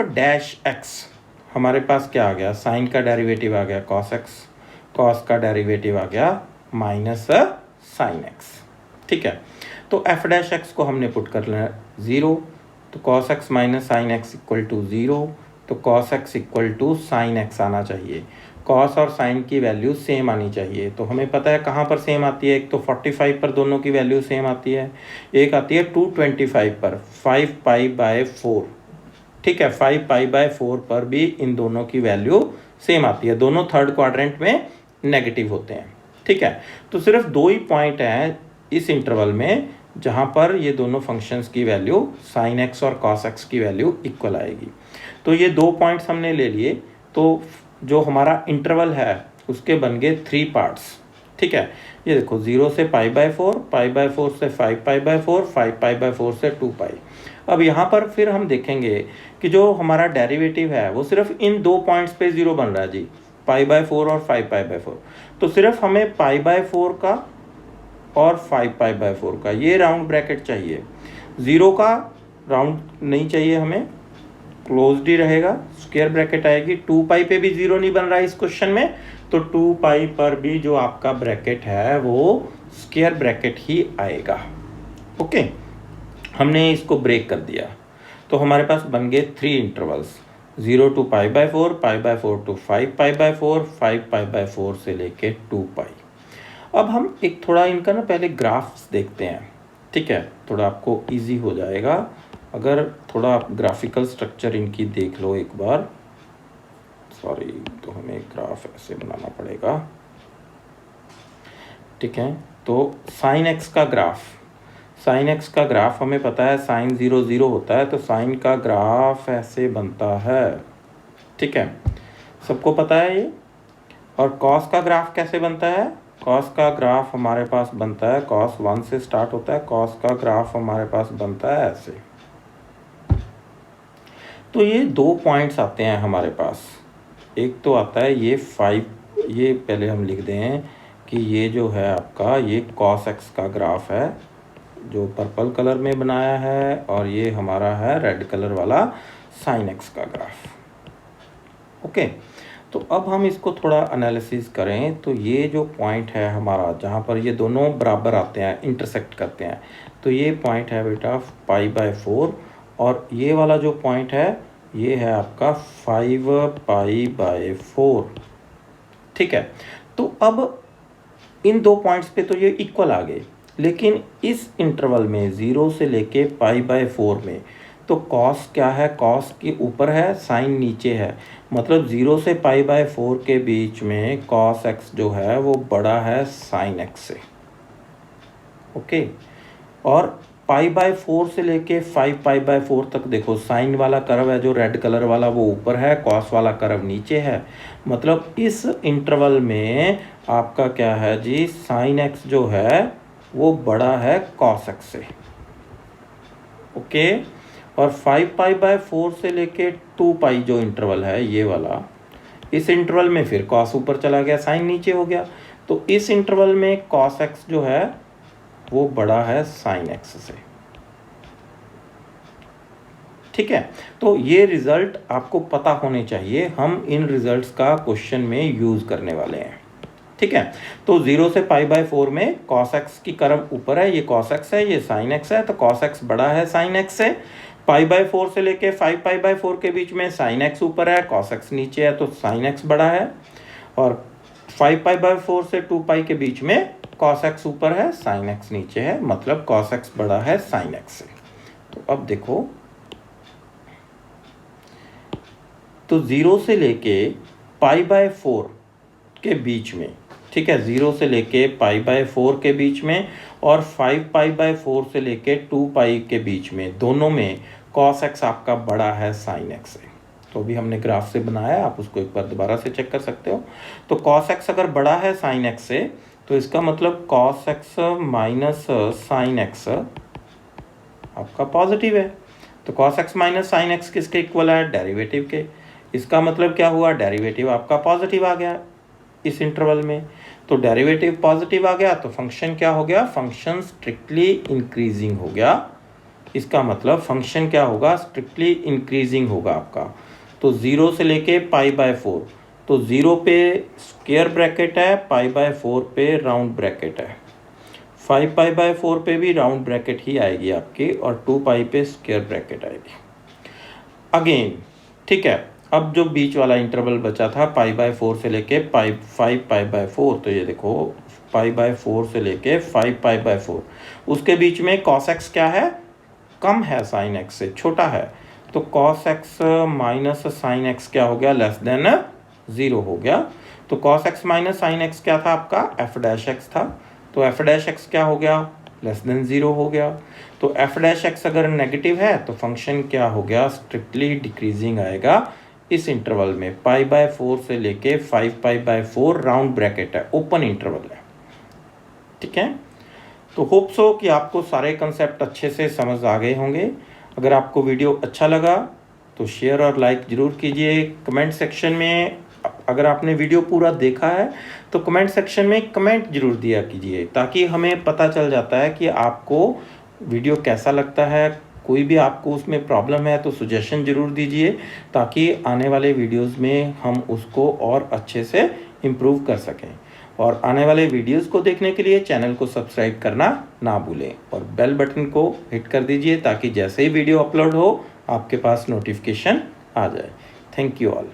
हमारे पास क्या आ गया, sin का डेरिवेटिव आ गया cos x, cos का डेरिवेटिव आ गया माइनस sin x। ठीक है, तो f' को हमने पुट कर लेना 0, तो cos x minus sin x equal to 0, तो cos x equal to sin x आना चाहिए। cos और sin की वैल्यू सेम आनी चाहिए, तो हमें पता है कहाँ पर सेम आती है, एक तो 45 पर दोनों की वैल्यू सेम आती है, एक आती है 225 पर 5π/4। ठीक है, 5π/4 पर भी इन दोनों की वैल्यू सेम आती है, दोनों थर्ड क्वाड्रेंट में नेगेटिव होते हैं। ठीक है, तो सिर्फ दो ही पॉइंट हैं इस इंटरवल में जहाँ पर ये दोनों फंक्शंस की वैल्यू साइन एक्स और कॉस एक्स की वैल्यू इक्वल आएगी। तो ये 2 पॉइंट्स हमने ले लिए, तो जो हमारा इंटरवल है उसके बन गए 3 पार्ट्स। ठीक है, ये देखो 0 से π/4, π/4 से 5π/4, 5π/4 से 2π। अब यहाँ पर फिर हम देखेंगे कि जो हमारा डेरिवेटिव है वो सिर्फ इन 2 पॉइंट्स पे 0 बन रहा है जी, π/4 और 5π/4। तो सिर्फ हमें π/4 का और 5π/4 का ये राउंड ब्रैकेट चाहिए, 0 का राउंड नहीं चाहिए हमें, क्लोज्ड ही रहेगा, स्क्वायर ब्रैकेट आएगी। 2π पे भी 0 नहीं बन रहा है इस क्वेश्चन में, तो 2π पर भी जो आपका ब्रैकेट है वो स्क्वायर ब्रैकेट ही आएगा। ओके, हमने इसको ब्रेक कर दिया, तो हमारे पास बन गए 3 इंटरवल्स, 0 to π/4, π/4 to 5π/4, 5π/4 से लेके 2π। अब हम एक थोड़ा इनका ना पहले ग्राफ्स देखते हैं। ठीक है, थोड़ा आपको इजी हो जाएगा अगर थोड़ा आप ग्राफिकल स्ट्रक्चर इनकी देख लो एक बार। सॉरी, तो हमें ग्राफ ऐसे बनाना पड़ेगा। ठीक है, तो साइन एक्स का ग्राफ, साइन एक्स का ग्राफ हमें पता है साइन 0 0 होता है, तो साइन का ग्राफ ऐसे बनता है। ठीक है, सबको पता है ये। और कॉस का ग्राफ कैसे बनता है? कॉस का ग्राफ हमारे पास बनता है, कॉस 1 से स्टार्ट होता है, कॉस का ग्राफ हमारे पास बनता है ऐसे। तो ये 2 पॉइंट्स आते हैं हमारे पास, एक तो आता है ये 5, ये पहले हम लिख दें कि ये जो है आपका ये कॉस एक्स का ग्राफ है जो पर्पल कलर में बनाया है, और ये हमारा है रेड कलर वाला साइन एक्स का ग्राफ। ओके, तो अब हम इसको थोड़ा एनालिसिस करें, तो ये जो पॉइंट है हमारा जहाँ पर ये दोनों बराबर आते हैं, इंटरसेक्ट करते हैं, तो ये पॉइंट है बेटा π/4, और ये वाला जो पॉइंट है ये है आपका 5π/4। ठीक है, तो अब इन 2 पॉइंट्स पे तो ये इक्वल आ गए, लेकिन इस इंटरवल में 0 से लेके π/4 में तो कॉस क्या है, कॉस के ऊपर है, साइन नीचे है, मतलब 0 से π/4 के बीच में कॉस एक्स जो है वो बड़ा है साइन एक्स से। ओके, और π/4 से लेके 5π/4 तक देखो साइन वाला कर्व है जो रेड कलर वाला वो ऊपर है, कॉस वाला कर्व नीचे है, मतलब इस इंटरवल में आपका क्या है जी, साइन एक्स जो है वो बड़ा है कॉस एक्स से। ओके, और 5π/4 से लेके 2π जो इंटरवल है ये वाला, इस इंटरवल में फिर कॉस ऊपर चला गया, साइन नीचे हो गया, तो इस इंटरवल में कॉस एक्स जो है वो बड़ा है साइन एक्स से। ठीक है, तो ये रिजल्ट आपको पता होने चाहिए, हम इन रिजल्ट्स का क्वेश्चन में यूज करने वाले हैं। ठीक है, तो 0 से π/4 में cos x की कर्व ऊपर है, ये cos x है, ये sin x है, तो cos x बड़ा है sin x से। π/4 से लेके 5π/4 के बीच में sin x ऊपर है, cos x नीचे है, तो sin x बड़ा है, और 5π/4 से 2π के बीच में cos x ऊपर है, sin x नीचे है, मतलब cos x बड़ा है sin x से। तो अब देखो, तो 0 से लेके π/4 के बीच में, ठीक है, 0 से लेके π/4 के बीच में और 5π/4 से लेके 2π के बीच में, दोनों में cos x आपका बड़ा है sin x से। तो अभी हमने ग्राफ से बनाया, आप उसको एक बार दोबारा से चेक कर सकते हो। तो cos x अगर बड़ा है sin x से, तो इसका मतलब cos x minus sin x आपका पॉजिटिव है। तो cos x minus sin x किसके इक्वल है? डेरिवेटिव के। इसका मतलब क्या हुआ? डेरिवेटिव आपका पॉजिटिव आ गया इस इंटरवल में। तो डेरिवेटिव पॉजिटिव आ गया तो फंक्शन क्या हो गया? फंक्शन स्ट्रिक्टली इंक्रीजिंग हो गया। इसका मतलब फंक्शन क्या होगा? स्ट्रिक्टली इंक्रीजिंग होगा आपका। तो 0 से लेके π/4, तो 0 पे स्क्वायर ब्रैकेट है, π/4 पे राउंड ब्रैकेट है, 5π/4 पे भी राउंड ब्रैकेट ही आएगी आपकी, और 2π पे स्क्वायर ब्रैकेट आएगी अगेन। ठीक है, अब जो बीच वाला इंटरवल बचा था π/4 से लेके 5π/4, तो ये देखो π/4 से लेके 5π/4, उसके बीच में cos x क्या है? कम है sin x से, छोटा है। तो cos x minus sin x क्या हो गया? लेस देन 0 हो गया। तो cos x minus sin x क्या था आपका? f' x था। तो f' x क्या हो गया? लेस देन 0 हो गया। तो एफ डैश एक्स अगर नेगेटिव है तो फंक्शन क्या हो गया, स्ट्रिक्टली डिक्रीजिंग आएगा इस इंटरवल में, π/4 से लेके 5π/4 राउंड ब्रैकेट है, ओपन इंटरवल है। ठीक है, तो होप सो कि आपको सारे कंसेप्ट अच्छे से समझ आ गए होंगे। अगर आपको वीडियो अच्छा लगा तो शेयर और लाइक ज़रूर कीजिए। कमेंट सेक्शन में अगर आपने वीडियो पूरा देखा है तो कमेंट सेक्शन में कमेंट जरूर दिया कीजिए, ताकि हमें पता चल जाता है कि आपको वीडियो कैसा लगता है। कोई भी आपको उसमें प्रॉब्लम है तो सजेशन ज़रूर दीजिए, ताकि आने वाले वीडियोस में हम उसको और अच्छे से इम्प्रूव कर सकें। और आने वाले वीडियोस को देखने के लिए चैनल को सब्सक्राइब करना ना भूलें और बेल बटन को हिट कर दीजिए, ताकि जैसे ही वीडियो अपलोड हो आपके पास नोटिफिकेशन आ जाए। Thank you all.